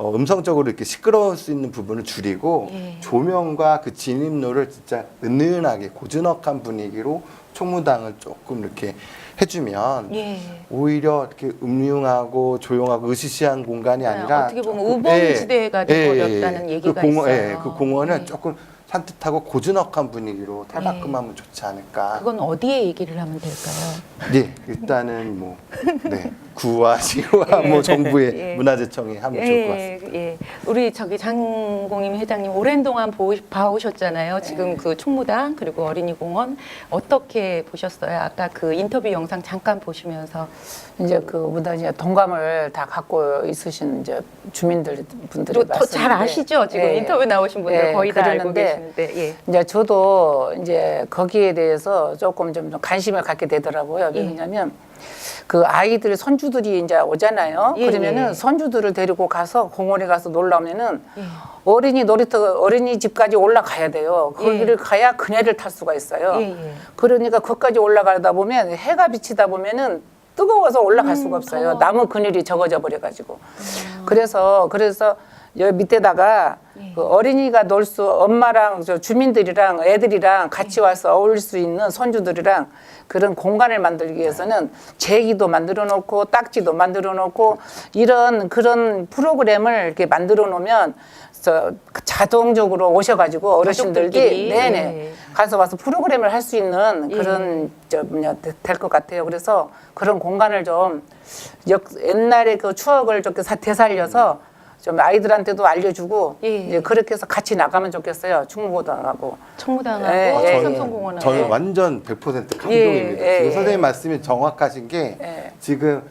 [SPEAKER 2] 음성적으로 이렇게 시끄러울 수 있는 부분을 줄이고
[SPEAKER 1] 예.
[SPEAKER 2] 조명과 그 진입로를 진짜 은은하게 고즈넉한 분위기로 총무당을 조금 이렇게 해주면
[SPEAKER 1] 예.
[SPEAKER 2] 오히려 이렇게 음흉하고 조용하고 으시시한 공간이 아니라
[SPEAKER 1] 어떻게 보면
[SPEAKER 2] 조금,
[SPEAKER 1] 우범지대가 되어버렸다는 얘기가 있어요.
[SPEAKER 2] 그 공원을
[SPEAKER 1] 예.
[SPEAKER 2] 조금 산뜻하고 고즈넉한 분위기로 탈바꿈하면 좋지 않을까.
[SPEAKER 1] 그건 어디에 얘기를 하면 될까요?
[SPEAKER 2] 네, 일단은 뭐 네, 구와 시와 뭐 정부의
[SPEAKER 1] 예.
[SPEAKER 2] 문화재청이 하면 좋을 것 같습니다.
[SPEAKER 1] 예. 우리 저기 장공임 회장님 오랜 동안 봐오셨잖아요. 지금 그 총무당 그리고 어린이공원 어떻게 보셨어요? 아까 그 인터뷰 영상 잠깐 보시면서
[SPEAKER 3] 이제 그 보다 이제 동감을 다 갖고 있으신 이제 주민들 분들이
[SPEAKER 1] 그리고 더 잘 아시죠? 지금 인터뷰 나오신 분들 거의 다 알고 계시는데 예.
[SPEAKER 3] 이제 저도 이제 거기에 대해서 조금 좀 관심을 갖게 되더라고요.
[SPEAKER 1] 예.
[SPEAKER 3] 왜냐하면 그 아이들 손주들이 이제 오잖아요.
[SPEAKER 1] 예,
[SPEAKER 3] 그러면은
[SPEAKER 1] 예.
[SPEAKER 3] 손주들을 데리고 가서 공원에 가서 놀러 오면은
[SPEAKER 1] 예.
[SPEAKER 3] 어린이집까지 올라가야 돼요. 거기를 가야 그네를 탈 수가 있어요.
[SPEAKER 1] 예, 예.
[SPEAKER 3] 그러니까 거기까지 올라가다 보면 해가 비치다 보면은 뜨거워서 올라갈 수가 없어요.
[SPEAKER 1] 더워.
[SPEAKER 3] 나무 그늘이 적어져 버려가지고. 그래서 여기 밑에다가 그 어린이가 놀 수, 엄마랑 저 주민들이랑 애들이랑 같이 와서 어울릴 수 있는 손주들이랑 그런 공간을 만들기 위해서는 제기도 만들어 놓고 딱지도 만들어 놓고 그런 프로그램을 이렇게 만들어 놓으면 자동적으로 오셔가지고 어르신들이
[SPEAKER 1] 가족들끼리.
[SPEAKER 3] 네네
[SPEAKER 1] 예.
[SPEAKER 3] 가서 와서 프로그램을 할 수 있는 그런 될 것 같아요. 그래서 그런 공간을 좀 옛날의 그 추억을 좀 되살려서 좀 아이들한테도 알려주고
[SPEAKER 1] 예.
[SPEAKER 3] 이제 그렇게 해서 같이 나가면 좋겠어요. 충무고등하고.
[SPEAKER 1] 총무당하고
[SPEAKER 3] 예, 예,
[SPEAKER 1] 삼성공원하고
[SPEAKER 2] 저는 완전 100% 감동입니다.
[SPEAKER 3] 예,
[SPEAKER 2] 지금
[SPEAKER 3] 예.
[SPEAKER 2] 선생님 말씀이 정확하신 게
[SPEAKER 3] 예.
[SPEAKER 2] 지금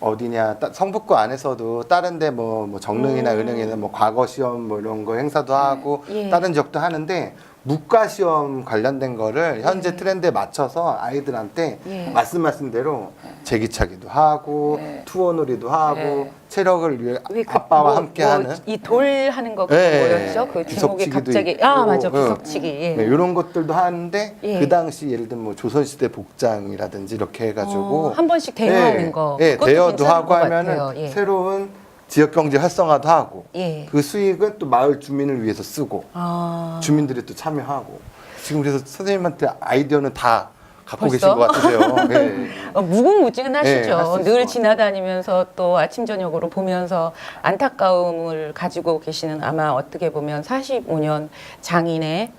[SPEAKER 2] 어디냐 성북구 안에서도 다른데 뭐 정릉이나 은행에는 뭐 과거 시험 뭐 이런 거 행사도 하고
[SPEAKER 1] 예.
[SPEAKER 2] 다른 지역도 하는데 문과 시험 관련된 거를 현재 트렌드에 맞춰서 아이들한테
[SPEAKER 1] 예.
[SPEAKER 2] 말씀하신 대로 제기차기도 하고
[SPEAKER 3] 예.
[SPEAKER 2] 투어놀이도 하고
[SPEAKER 3] 예.
[SPEAKER 2] 체력을 위해
[SPEAKER 1] 왜 그
[SPEAKER 2] 아빠와 함께하는
[SPEAKER 1] 이 돌 하는 거
[SPEAKER 2] 예.
[SPEAKER 1] 뭐였죠? 그 제목이
[SPEAKER 2] 비석치기도
[SPEAKER 1] 갑자기
[SPEAKER 2] 있고.
[SPEAKER 1] 맞아 비석치기. 예.
[SPEAKER 2] 네, 이런 것들도 하는데
[SPEAKER 1] 예.
[SPEAKER 2] 그 당시 예를 들면 뭐 조선시대 복장이라든지 이렇게 해가지고
[SPEAKER 1] 한 번씩 대여하는 거.
[SPEAKER 2] 예,
[SPEAKER 1] 그것도
[SPEAKER 2] 대여도
[SPEAKER 1] 괜찮을
[SPEAKER 2] 하고
[SPEAKER 1] 것
[SPEAKER 2] 하면은
[SPEAKER 1] 같아요. 예.
[SPEAKER 2] 새로운 지역 경제 활성화도 하고
[SPEAKER 1] 예.
[SPEAKER 2] 그 수익은 또 마을 주민을 위해서 쓰고
[SPEAKER 1] 아.
[SPEAKER 2] 주민들이 또 참여하고 지금 그래서 선생님한테 아이디어는 다 갖고
[SPEAKER 1] 벌써?
[SPEAKER 2] 계신 것 같으세요. 네.
[SPEAKER 1] 무궁무진하시죠.
[SPEAKER 2] 네, 할수 있을
[SPEAKER 1] 늘
[SPEAKER 2] 것 같아요.
[SPEAKER 1] 지나다니면서 또 아침 저녁으로 보면서 안타까움을 가지고 계시는 아마 어떻게 보면 45년 장인의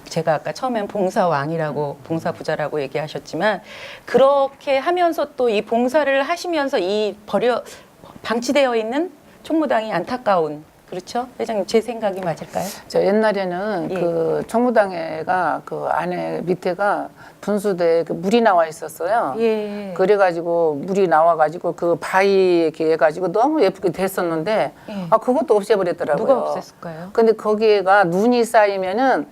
[SPEAKER 1] 제가 아까 처음엔 봉사왕이라고 봉사부자라고 얘기하셨지만 그렇게 하면서 또 이 봉사를 하시면서 이 방치되어 있는 총무당이 안타까운 그렇죠? 회장님 제 생각이 맞을까요?
[SPEAKER 3] 저 옛날에는
[SPEAKER 1] 예.
[SPEAKER 3] 그 총무당회가 그 안에 밑에가 분수대에 그 물이 나와 있었어요.
[SPEAKER 1] 예.
[SPEAKER 3] 그래가지고 물이 나와가지고 그 바위 이렇게 해가지고 너무 예쁘게 됐었는데
[SPEAKER 1] 예.
[SPEAKER 3] 그것도 없애버렸더라고요.
[SPEAKER 1] 누가 없앴을까요?
[SPEAKER 3] 근데 거기에가 눈이 쌓이면은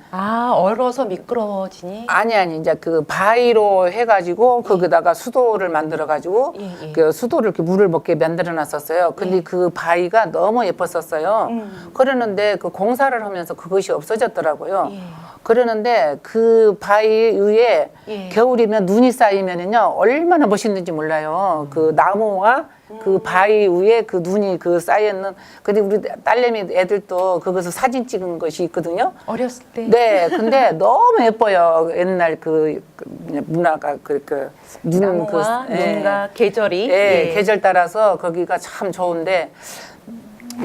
[SPEAKER 1] 얼어서 미끄러워지니?
[SPEAKER 3] 아니 이제 그 바위로 해가지고 거기다가 수도를 만들어가지고
[SPEAKER 1] 예, 예.
[SPEAKER 3] 그 수도를 이렇게 물을 먹게 만들어놨었어요. 근데 그 바위가 너무 예뻤었어요. 그러는데 그 공사를 하면서 그것이 없어졌더라고요.
[SPEAKER 1] 예.
[SPEAKER 3] 그러는데 그 바위 위에
[SPEAKER 1] 예.
[SPEAKER 3] 겨울이면 눈이 쌓이면은요 얼마나 멋있는지 몰라요. 그 나무와 그 바위 위에 그 눈이 그 쌓여있는. 근데 우리 딸내미 애들도 거기서 사진 찍은 것이 있거든요.
[SPEAKER 1] 어렸을 때?
[SPEAKER 3] 네, 근데 너무 예뻐요. 옛날 그 문화가
[SPEAKER 1] 나무와 눈과 계절이
[SPEAKER 3] 예, 계절 따라서 거기가 참 좋은데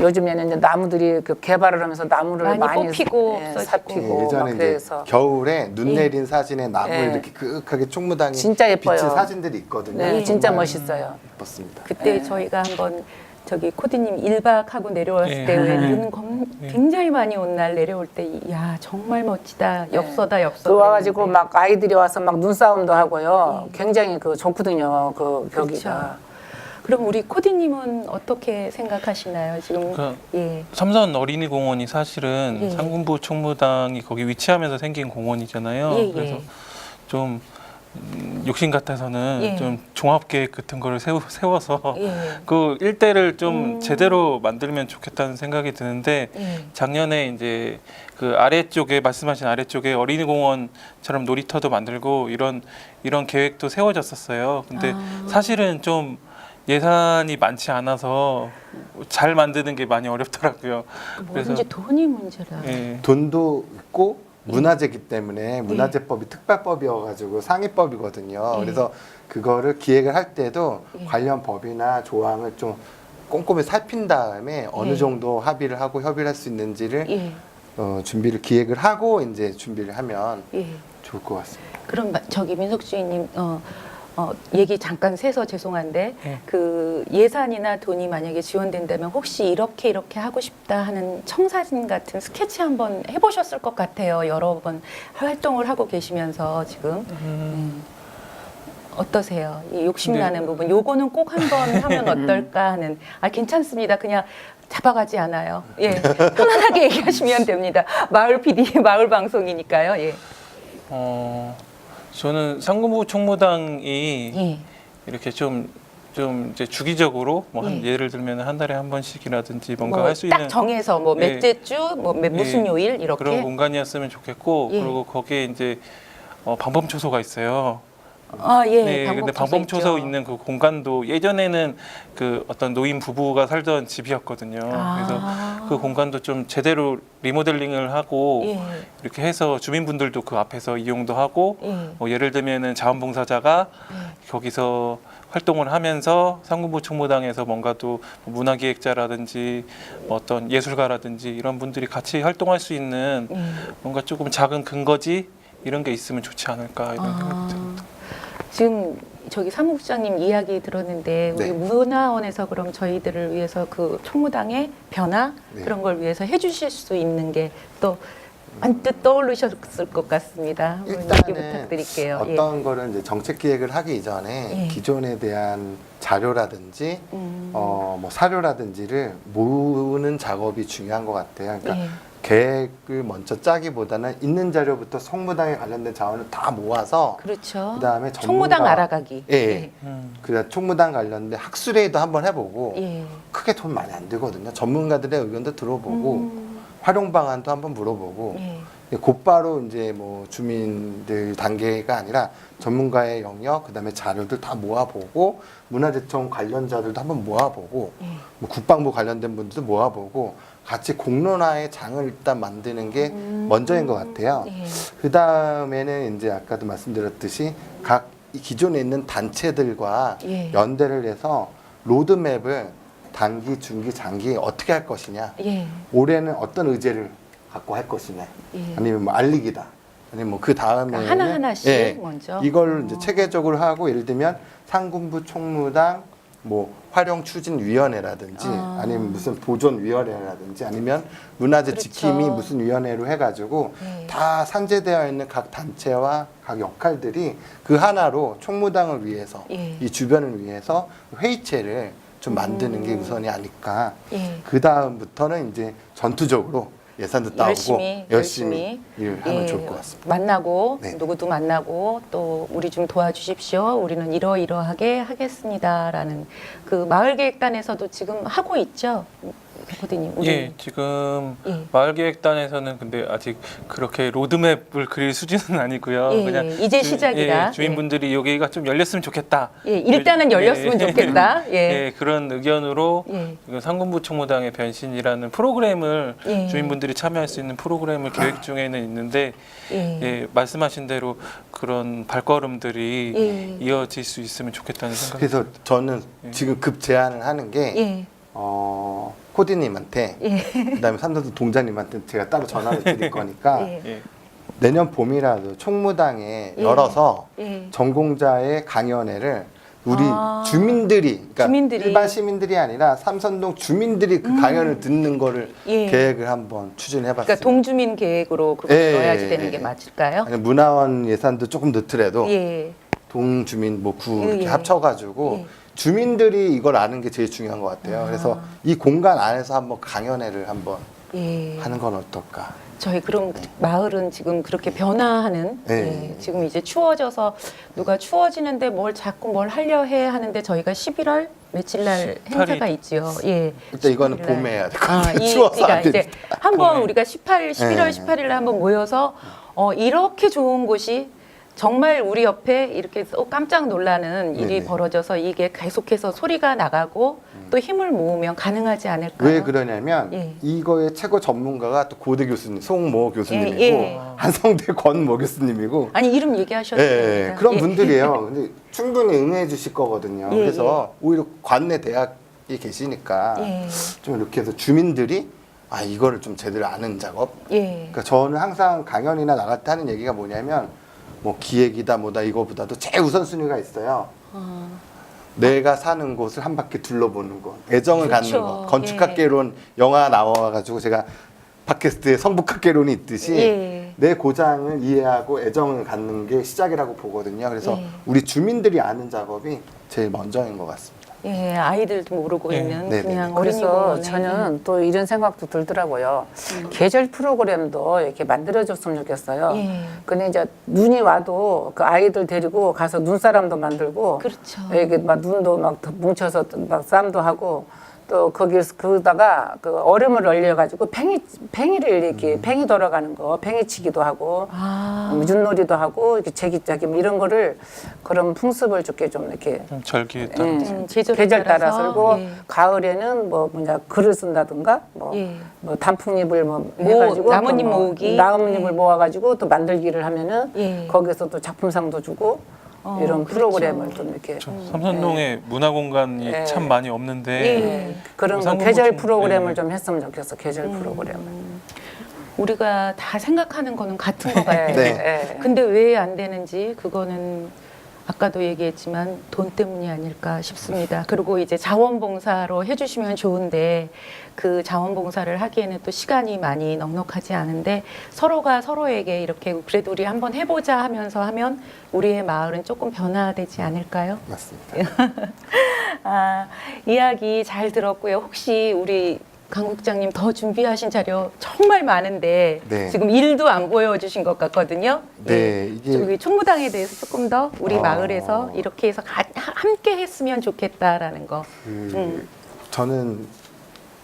[SPEAKER 3] 요즘에는 이제 나무들이 그 개발을 하면서 나무를
[SPEAKER 1] 많이 뽑히고 없어지고.
[SPEAKER 3] 사피고
[SPEAKER 2] 예전에
[SPEAKER 3] 막
[SPEAKER 2] 이제
[SPEAKER 3] 그래서
[SPEAKER 2] 겨울에 눈 내린 사진에 나무
[SPEAKER 3] 예.
[SPEAKER 2] 이렇게 그윽하게 총무당이
[SPEAKER 3] 진짜 예뻐요.
[SPEAKER 2] 비친 사진들이 있거든요.
[SPEAKER 3] 네, 진짜
[SPEAKER 2] 정말
[SPEAKER 3] 멋있어요.
[SPEAKER 2] 예뻤습니다.
[SPEAKER 1] 그때 저희가 한번 저기 코디님 1박 하고 내려왔을
[SPEAKER 4] 예.
[SPEAKER 1] 때 눈 굉장히 많이 온 날 내려올 때 야 정말 멋지다 엽서다 엽서
[SPEAKER 3] 그 와가지고
[SPEAKER 1] 그랬는데.
[SPEAKER 3] 막 아이들이 와서 막 눈싸움도 하고요. 굉장히 그 좋거든요. 그 벽이가.
[SPEAKER 1] 그렇죠. 그럼 우리 코디님은 어떻게 생각하시나요 지금? 예.
[SPEAKER 4] 삼선 어린이공원이 사실은
[SPEAKER 1] 예.
[SPEAKER 4] 상군부 총무당이 거기 위치하면서 생긴 공원이잖아요.
[SPEAKER 1] 예, 예.
[SPEAKER 4] 그래서 좀 욕심 같아서는
[SPEAKER 1] 예.
[SPEAKER 4] 좀 종합계획 같은 거를 세워서
[SPEAKER 1] 예.
[SPEAKER 4] 그 일대를 좀 제대로 만들면 좋겠다는 생각이 드는데
[SPEAKER 1] 예.
[SPEAKER 4] 작년에 이제 그 아래쪽에 말씀하신 아래쪽에 어린이공원처럼 놀이터도 만들고 이런 계획도 세워졌었어요. 근데 사실은 좀 예산이 많지 않아서 잘 만드는 게 많이 어렵더라고요.
[SPEAKER 1] 뭐든지 돈이 문제라.
[SPEAKER 4] 예.
[SPEAKER 2] 돈도 있고 문화재이기 때문에 문화재법이 특별법이어가지고 상위법이거든요. 그래서 그거를 기획을 할 때도 관련 법이나 조항을 좀 꼼꼼히 살핀 다음에 어느 정도 합의를 하고 협의를 할 수 있는지를 준비를 기획을 하고 이제 준비를 하면 좋을 것 같습니다.
[SPEAKER 1] 그럼 저기 민석 주인님 얘기 잠깐 세서 죄송한데 그 예산이나 돈이 만약에 지원된다면 혹시 이렇게 하고 싶다 하는 청사진 같은 스케치 한번 해보셨을 것 같아요. 여러 번 활동을 하고 계시면서 지금 어떠세요? 이 욕심나는 부분 요거는 꼭 한번 하면 어떨까 하는 괜찮습니다. 그냥 잡아가지 않아요. 예, 편안하게 얘기하시면 됩니다. 마을 PD 마을 방송이니까요. 예.
[SPEAKER 4] 저는 상군부 총무당이 이렇게 좀 이제 주기적으로 예를 들면 한 달에 한 번씩이라든지 뭔가 할 수 있는
[SPEAKER 1] 딱 정해서 몇째 주, 무슨 요일 이렇게
[SPEAKER 4] 그런 공간이었으면 좋겠고 그리고 거기에 이제 방범초소가 있어요. 네, 근데 방범초소 있는 그 공간도 예전에는 그 어떤 노인 부부가 살던 집이었거든요. 그래서 그 공간도 좀 제대로 리모델링을 하고 이렇게 해서 주민분들도 그 앞에서 이용도 하고 예를 들면은 자원봉사자가 거기서 활동을 하면서 상군부 총무당에서 뭔가 또 문화기획자라든지 어떤 예술가라든지 이런 분들이 같이 활동할 수 있는 뭔가 조금 작은 근거지 이런 게 있으면 좋지 않을까 이런 생각이 듭니다.
[SPEAKER 1] 지금 저기 사무국장님 이야기 들었는데 우리 문화원에서 그럼 저희들을 위해서 그 총무당의 변화 그런 걸 위해서 해주실 수 있는 게 또 언뜻 떠오르셨을 것 같습니다. 얘기 부탁드릴게요.
[SPEAKER 2] 어떤 거를 이제 정책 기획을 하기 이전에 기존에 대한 자료라든지 뭐 사료라든지를 모으는 작업이 중요한 것 같아요. 그러니까 계획을 먼저 짜기보다는 있는 자료부터 총무당에 관련된 자원을 다 모아서
[SPEAKER 1] 그렇죠.
[SPEAKER 2] 그다음에
[SPEAKER 1] 총무당 알아가기.
[SPEAKER 2] 그다음 총무당 관련된 학술회의도 한번 해보고 크게 돈 많이 안 들거든요. 전문가들의 의견도 들어보고 활용 방안도 한번 물어보고 곧바로 이제 뭐 주민들 단계가 아니라 전문가의 영역 그다음에 자료들 다 모아보고 문화재청 관련자들도 한번 모아보고 뭐 국방부 관련된 분들도 모아보고 같이 공론화의 장을 일단 만드는 게 먼저인 것 같아요. 그 다음에는 이제 아까도 말씀드렸듯이 각 기존에 있는 단체들과 연대를 해서 로드맵을 단기, 중기, 장기 어떻게 할 것이냐. 올해는 어떤 의제를 갖고 할 것이냐. 아니면 뭐 알리기다. 아니면 뭐 그 다음에
[SPEAKER 1] 하나하나씩 먼저
[SPEAKER 2] 이걸 이제 체계적으로 하고 예를 들면 상군부 총무당 뭐 활용 추진 위원회라든지 아니면 무슨 보존 위원회라든지 아니면 문화재 지킴이 무슨 위원회로 해가지고 다 산재되어 있는 각 단체와 각 역할들이 그 하나로 총무당을 위해서 이 주변을 위해서 회의체를 좀 만드는 게 우선이 아닐까. 그 다음부터는 이제 전투적으로 예산도 따오고 열심히 일하면 좋을 것 같습니다.
[SPEAKER 1] 만나고 누구도 만나고 또 우리 좀 도와주십시오. 우리는 이러이러하게 하겠습니다라는 그 마을계획단에서도 지금 하고 있죠. 코디님.
[SPEAKER 4] 지금 마을계획단에서는 근데 아직 그렇게 로드맵을 그릴 수준은 아니고요. 그냥
[SPEAKER 1] 이제 시작이라.
[SPEAKER 4] 주민분들이 여기가 좀 열렸으면 좋겠다.
[SPEAKER 1] 일단은 열렸으면 좋겠다.
[SPEAKER 4] 그런 의견으로 상군부 총무당의 변신이라는 프로그램을 주민분들이 참여할 수 있는 프로그램을 계획 중에는 있는데 말씀하신 대로 그런 발걸음들이 이어질 수 있으면 좋겠다는 생각이
[SPEAKER 2] 그래서 저는 지금 급 제안을 하는 게 코디님한테 그다음에 삼성도 동자님한테 제가 따로 전화를 드릴 거니까 내년 봄이라도 총무당에 열어서 전공자의 강연회를 우리 주민들이 그러니까 일반 시민들이 아니라 삼선동 주민들이 그 강연을 듣는 거를 계획을 한번 추진해봤습니다.
[SPEAKER 1] 그러니까 동주민 계획으로 그걸 넣어야지 되는 게 맞을까요?
[SPEAKER 2] 아니, 문화원 예산도 조금 넣더라도 동주민 뭐 구 이렇게 합쳐가지고 주민들이 이걸 아는 게 제일 중요한 것 같아요. 그래서 이 공간 안에서 한번 강연회를 한번 하는 건 어떨까?
[SPEAKER 1] 저희 그럼 마을은 지금 그렇게 변화하는 지금 이제 추워져서 누가 추워지는데 뭘 자꾸 뭘 하려 해 하는데 저희가 11월 며칠 날 행사가 있죠.
[SPEAKER 2] 일단 이거는 봄에 해야 될 것 같아요. 추워서 안
[SPEAKER 1] 이제
[SPEAKER 2] 되니까.
[SPEAKER 1] 한번 우리가 11월 18일 날 한번 모여서 이렇게 좋은 곳이 정말 우리 옆에 이렇게 깜짝 놀라는 일이
[SPEAKER 2] 네네.
[SPEAKER 1] 벌어져서 이게 계속해서 소리가 나가고 또 힘을 모으면 가능하지 않을까요?
[SPEAKER 2] 왜 그러냐면
[SPEAKER 1] 예.
[SPEAKER 2] 이거의 최고 전문가가 또 고대 교수님, 송모 교수님이고
[SPEAKER 1] 예.
[SPEAKER 2] 한성대 권모 교수님이고
[SPEAKER 1] 아니 이름 얘기하셔도
[SPEAKER 2] 예,
[SPEAKER 1] 됩니다.
[SPEAKER 2] 그런
[SPEAKER 1] 예.
[SPEAKER 2] 분들이에요. 근데 충분히 응해 주실 거거든요.
[SPEAKER 1] 예,
[SPEAKER 2] 그래서 오히려 관내 대학에 계시니까
[SPEAKER 1] 예.
[SPEAKER 2] 좀 이렇게 해서 주민들이 아 이거를 좀 제대로 아는 작업.
[SPEAKER 1] 예.
[SPEAKER 2] 그러니까 저는 항상 강연이나 나갈 때 하는 얘기가 뭐냐면 뭐 기획이다 뭐다 이거보다도 제일 우선순위가 있어요. 내가 사는 곳을 한 바퀴 둘러보는 것, 애정을
[SPEAKER 1] 그렇죠.
[SPEAKER 2] 갖는 것. 건축학개론 영화 나와가지고 제가 팟캐스트에 성북학개론이 있듯이
[SPEAKER 1] 예.
[SPEAKER 2] 내 고장을 이해하고 애정을 갖는 게 시작이라고 보거든요. 그래서
[SPEAKER 1] 예.
[SPEAKER 2] 우리 주민들이 아는 작업이 제일 먼저인 것 같습니다.
[SPEAKER 1] 예, 아이들도 모르고
[SPEAKER 4] 예.
[SPEAKER 1] 있는
[SPEAKER 2] 네네.
[SPEAKER 1] 그냥
[SPEAKER 3] 그래서
[SPEAKER 1] 어린이공원에
[SPEAKER 3] 저는 또 이런 생각도 들더라고요. 계절 프로그램도 이렇게 만들어줬으면 좋겠어요.
[SPEAKER 1] 예.
[SPEAKER 3] 근데 이제 눈이 와도 그 아이들 데리고 가서 눈사람도 만들고,
[SPEAKER 1] 그렇죠.
[SPEAKER 3] 이게 막 눈도 막 뭉쳐서 막 쌈도 하고, 또 거기서 그다가 그 얼음을 얼려가지고 팽이를 이렇게 팽이 돌아가는 거, 팽이치기도 하고,
[SPEAKER 1] 아.
[SPEAKER 3] 윷놀이도 하고, 이렇게 제기짜기 뭐 이런 거를 그런 풍습을 좋게 좀 이렇게
[SPEAKER 4] 좀 절기에 따라
[SPEAKER 1] 계절
[SPEAKER 3] 따라 쓸고
[SPEAKER 1] 예.
[SPEAKER 3] 가을에는 뭐 뭐냐 글을 쓴다든가 뭐,
[SPEAKER 1] 예.
[SPEAKER 3] 뭐 단풍잎을 뭐
[SPEAKER 1] 모-
[SPEAKER 3] 해가지고
[SPEAKER 1] 나뭇잎
[SPEAKER 3] 또 뭐
[SPEAKER 1] 모으기.
[SPEAKER 3] 나뭇잎을
[SPEAKER 1] 예.
[SPEAKER 3] 모아가지고 또 만들기를 하면은
[SPEAKER 1] 예.
[SPEAKER 3] 거기서 또 작품상도 주고 이런
[SPEAKER 1] 그렇죠.
[SPEAKER 3] 프로그램을 좀 이렇게
[SPEAKER 4] 삼선동에 문화공간이
[SPEAKER 3] 예.
[SPEAKER 4] 참 많이 없는데
[SPEAKER 1] 예.
[SPEAKER 3] 그런 거
[SPEAKER 4] 상공부
[SPEAKER 3] 계절
[SPEAKER 4] 좀-
[SPEAKER 3] 프로그램을
[SPEAKER 4] 예.
[SPEAKER 3] 좀 했으면 좋겠어. 계절 프로그램을.
[SPEAKER 1] 우리가 다 생각하는 거는 같은 것 같아요.
[SPEAKER 2] 네.
[SPEAKER 3] 예.
[SPEAKER 1] 근데 왜 안 되는지 그거는 아까도 얘기했지만 돈 때문이 아닐까 싶습니다. 그리고 이제 자원봉사로 해주시면 좋은데 그 자원봉사를 하기에는 또 시간이 많이 넉넉하지 않은데 서로가 서로에게 이렇게 그래도 우리 한번 해보자 하면서 하면 우리의 마을은 조금 변화되지 않을까요?
[SPEAKER 2] 맞습니다.
[SPEAKER 1] 아, 이야기 잘 들었고요. 혹시 우리 강 국장님 더 준비하신 자료 정말 많은데
[SPEAKER 2] 네.
[SPEAKER 1] 지금 일도 안 보여주신 것 같거든요.
[SPEAKER 2] 네, 이게-
[SPEAKER 1] 저기 총무당에 대해서 조금 더 우리
[SPEAKER 2] 어.
[SPEAKER 1] 마을에서 이렇게 해서 함께 했으면 좋겠다라는 거.
[SPEAKER 2] 저는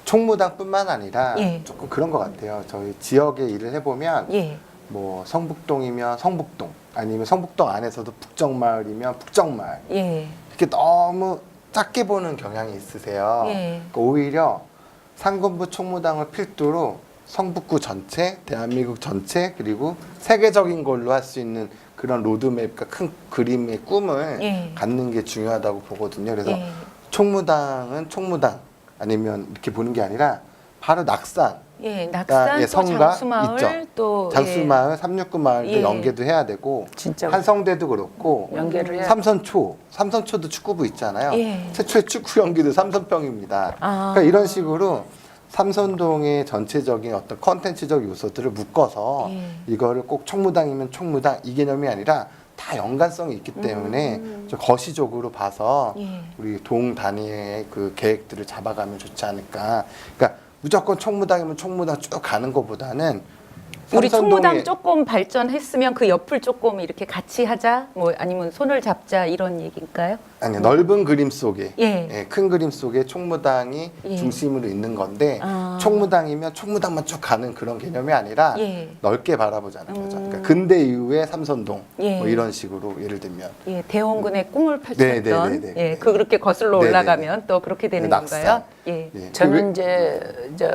[SPEAKER 2] 총무당뿐만 아니라
[SPEAKER 1] 예.
[SPEAKER 2] 조금 그런 것 같아요. 저희 지역에 일을 해보면
[SPEAKER 1] 예.
[SPEAKER 2] 뭐 성북동이면 성북동 아니면 성북동 안에서도 북정마을이면 북정마을
[SPEAKER 1] 예.
[SPEAKER 2] 이렇게 너무 작게 보는 경향이 있으세요.
[SPEAKER 1] 예.
[SPEAKER 2] 그러니까 오히려 상군부 총무당을 필두로 성북구 전체, 대한민국 전체 그리고 세계적인 걸로 할 수 있는 그런 로드맵과 큰 그림의 꿈을
[SPEAKER 1] 예.
[SPEAKER 2] 갖는 게 중요하다고 보거든요. 그래서
[SPEAKER 1] 예.
[SPEAKER 2] 총무당은 총무당 아니면 이렇게 보는 게 아니라 바로 낙산,
[SPEAKER 1] 예. 낙산
[SPEAKER 2] 예,
[SPEAKER 1] 또
[SPEAKER 2] 성가
[SPEAKER 1] 장수마을
[SPEAKER 2] 있죠.
[SPEAKER 1] 또
[SPEAKER 2] 장수마을, 369마을도
[SPEAKER 1] 예.
[SPEAKER 2] 연계도 해야 되고
[SPEAKER 3] 진짜
[SPEAKER 2] 한성대도 그렇고
[SPEAKER 3] 연계를 해야
[SPEAKER 2] 삼선초도 축구부 있잖아요.
[SPEAKER 1] 예.
[SPEAKER 2] 최초의 축구 연기도 삼선병입니다.
[SPEAKER 1] 아.
[SPEAKER 2] 그러니까 이런 식으로 삼선동의 전체적인 어떤 컨텐츠적 요소들을 묶어서
[SPEAKER 1] 예.
[SPEAKER 2] 이거를 꼭 총무당이면 총무당 이 개념이 아니라 다 연관성이 있기 때문에 좀 거시적으로 봐서
[SPEAKER 1] 예.
[SPEAKER 2] 우리 동 단위의 그 계획들을 잡아가면 좋지 않을까. 그러니까 무조건 총무당이면 총무당 쭉 가는 것보다는
[SPEAKER 1] 우리
[SPEAKER 2] 삼선동에-
[SPEAKER 1] 총무당 조금 발전했으면 그 옆을 조금 이렇게 같이 하자, 뭐 아니면 손을 잡자 이런 얘기일까요?
[SPEAKER 2] 아니 넓은 그림 속에
[SPEAKER 1] 예.
[SPEAKER 2] 큰 그림 속에 총무당이
[SPEAKER 1] 예.
[SPEAKER 2] 중심으로 있는 건데
[SPEAKER 1] 아.
[SPEAKER 2] 총무당이면 총무당만 쭉 가는 그런 개념이 아니라
[SPEAKER 1] 예.
[SPEAKER 2] 넓게 바라보자는 거죠. 그러니까 근대 이후의 삼선동
[SPEAKER 1] 예.
[SPEAKER 2] 뭐 이런 식으로 예를 들면
[SPEAKER 1] 예, 대원군의 꿈을
[SPEAKER 2] 네,
[SPEAKER 1] 펼쳤던
[SPEAKER 2] 네, 네, 네.
[SPEAKER 1] 예, 그렇게 거슬러
[SPEAKER 2] 네, 네,
[SPEAKER 1] 올라가면 또 그렇게 되는
[SPEAKER 2] 네, 낙산.
[SPEAKER 1] 건가요? 예.
[SPEAKER 2] 예.
[SPEAKER 3] 저는 이제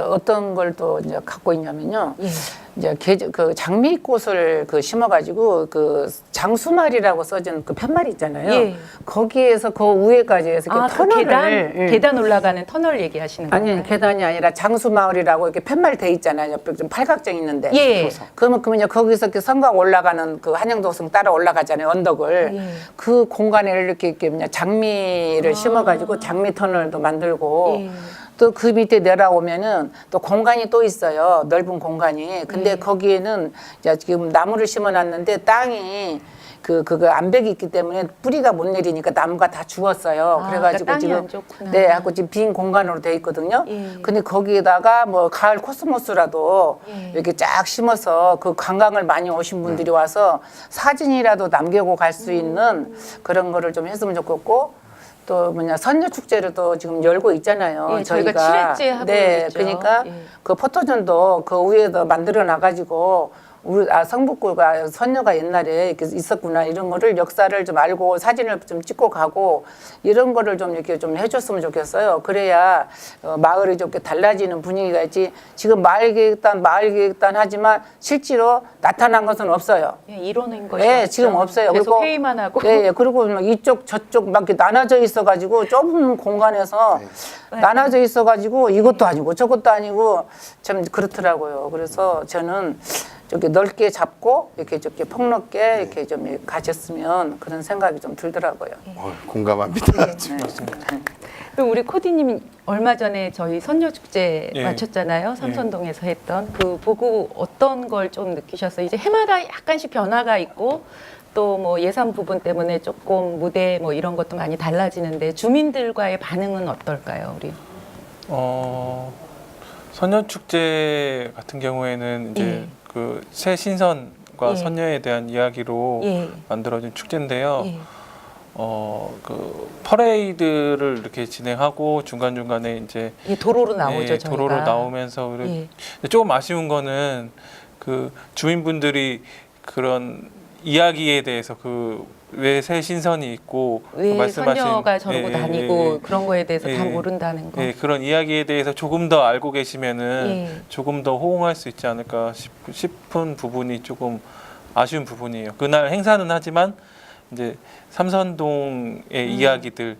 [SPEAKER 3] 어떤 걸 또 이제 갖고 있냐면요.
[SPEAKER 1] 예.
[SPEAKER 3] 이제 그 장미꽃을 그 심어가지고 그 장수말이라고 써진 그 팻말 있잖아요.
[SPEAKER 1] 예.
[SPEAKER 3] 거기에서 그 위에까지 해서 이렇게
[SPEAKER 1] 아, 그
[SPEAKER 3] 터널을
[SPEAKER 1] 계단 올라가는 터널 얘기하시는 거예요?
[SPEAKER 3] 아니 계단이 아니라 장수마을이라고 이렇게 팻말 돼 있잖아요. 옆에 좀 팔각정 있는데.
[SPEAKER 1] 예.
[SPEAKER 3] 그러면 이제 거기서 이렇게 성곽 올라가는 그 한양도성 따라 올라가잖아요. 언덕을.
[SPEAKER 1] 예.
[SPEAKER 3] 그 공간에 이렇게 그냥 장미를 심어가지고 장미 터널도 만들고.
[SPEAKER 1] 예.
[SPEAKER 3] 또 그 밑에 내려오면은 또 공간이 또 있어요. 넓은 공간이. 근데 거기에는 이제 지금 나무를 심어놨는데 땅이 그거 암벽이 있기 때문에 뿌리가 못 내리니까 나무가 다 죽었어요.
[SPEAKER 1] 아,
[SPEAKER 3] 그래가지고
[SPEAKER 1] 그러니까 땅이
[SPEAKER 3] 지금
[SPEAKER 1] 안 좋구나.
[SPEAKER 3] 네, 하고 지금 빈 공간으로 돼 있거든요.
[SPEAKER 1] 예.
[SPEAKER 3] 근데 거기에다가 뭐 가을 코스모스라도
[SPEAKER 1] 예.
[SPEAKER 3] 이렇게 쫙 심어서 그 관광을 많이 오신 분들이 와서 사진이라도 남기고 갈 수 있는 그런 거를 좀 했으면 좋겠고. 또 선녀 축제를 또 지금 열고 있잖아요.
[SPEAKER 1] 예, 저희가 7회째 하고
[SPEAKER 3] 네,
[SPEAKER 1] 있죠.
[SPEAKER 3] 그러니까
[SPEAKER 1] 예.
[SPEAKER 3] 그 포토존도 그 위에다 만들어 놔가지고 우리 성북구가 선녀가 옛날에 이렇게 있었구나 이런 거를 역사를 좀 알고 사진을 좀 찍고 가고 이런 거를 좀 이렇게 좀 해줬으면 좋겠어요. 그래야 마을이 좀 달라지는 분위기가 있지. 지금 마을계획단 하지만 실제로 나타난 것은 없어요.
[SPEAKER 1] 예, 이론인 것이
[SPEAKER 3] 예, 지금 없어요.
[SPEAKER 1] 계속
[SPEAKER 3] 그리고
[SPEAKER 1] 회의만 하고.
[SPEAKER 3] 예, 예. 그리고 막 이쪽 저쪽 막 이렇게 나눠져 있어가지고 좁은 공간에서 나눠져 있어가지고 이것도 아니고 저것도 아니고 참 그렇더라고요. 그래서 저는 저기 넓게 잡고 이렇게 저렇게 폭넓게 이렇게 좀 가졌으면 그런 생각이 좀 들더라고요.
[SPEAKER 2] 공감합니다.
[SPEAKER 1] 그럼 우리 코디님 얼마 전에 저희 선녀축제
[SPEAKER 4] 예.
[SPEAKER 1] 마쳤잖아요. 삼선동에서 했던 그 보고 어떤 걸 좀 느끼셨어요? 이제 해마다 약간씩 변화가 있고 또 뭐 예산 부분 때문에 조금 무대 뭐 이런 것도 많이 달라지는데 주민들과의 반응은 어떨까요, 우리?
[SPEAKER 4] 선녀축제 같은 경우에는 이제
[SPEAKER 1] 예.
[SPEAKER 4] 그 새 신선과
[SPEAKER 1] 예.
[SPEAKER 4] 선녀에 대한 이야기로
[SPEAKER 1] 예.
[SPEAKER 4] 만들어진 축제인데요.
[SPEAKER 1] 예.
[SPEAKER 4] 그 퍼레이드를 이렇게 진행하고 중간중간에 이제
[SPEAKER 1] 예, 도로로 나오죠,
[SPEAKER 4] 예,
[SPEAKER 1] 저희가.
[SPEAKER 4] 도로로 나오면서
[SPEAKER 1] 예.
[SPEAKER 4] 근데 조금 아쉬운 거는 그 주민분들이 그런 이야기에 대해서 그 왜 새 신선이 있고
[SPEAKER 1] 왜
[SPEAKER 4] 말씀하신
[SPEAKER 1] 선녀가 저러고
[SPEAKER 4] 예,
[SPEAKER 1] 다니고
[SPEAKER 4] 예,
[SPEAKER 1] 그런 거에 대해서 다
[SPEAKER 4] 예.
[SPEAKER 1] 모른다는 거.
[SPEAKER 4] 예, 그런 이야기에 대해서 조금 더 알고 계시면은
[SPEAKER 1] 예.
[SPEAKER 4] 조금 더 호응할 수 있지 않을까 싶은 부분이 조금 아쉬운 부분이에요. 그날 행사는 하지만 이제 삼선동의 이야기들에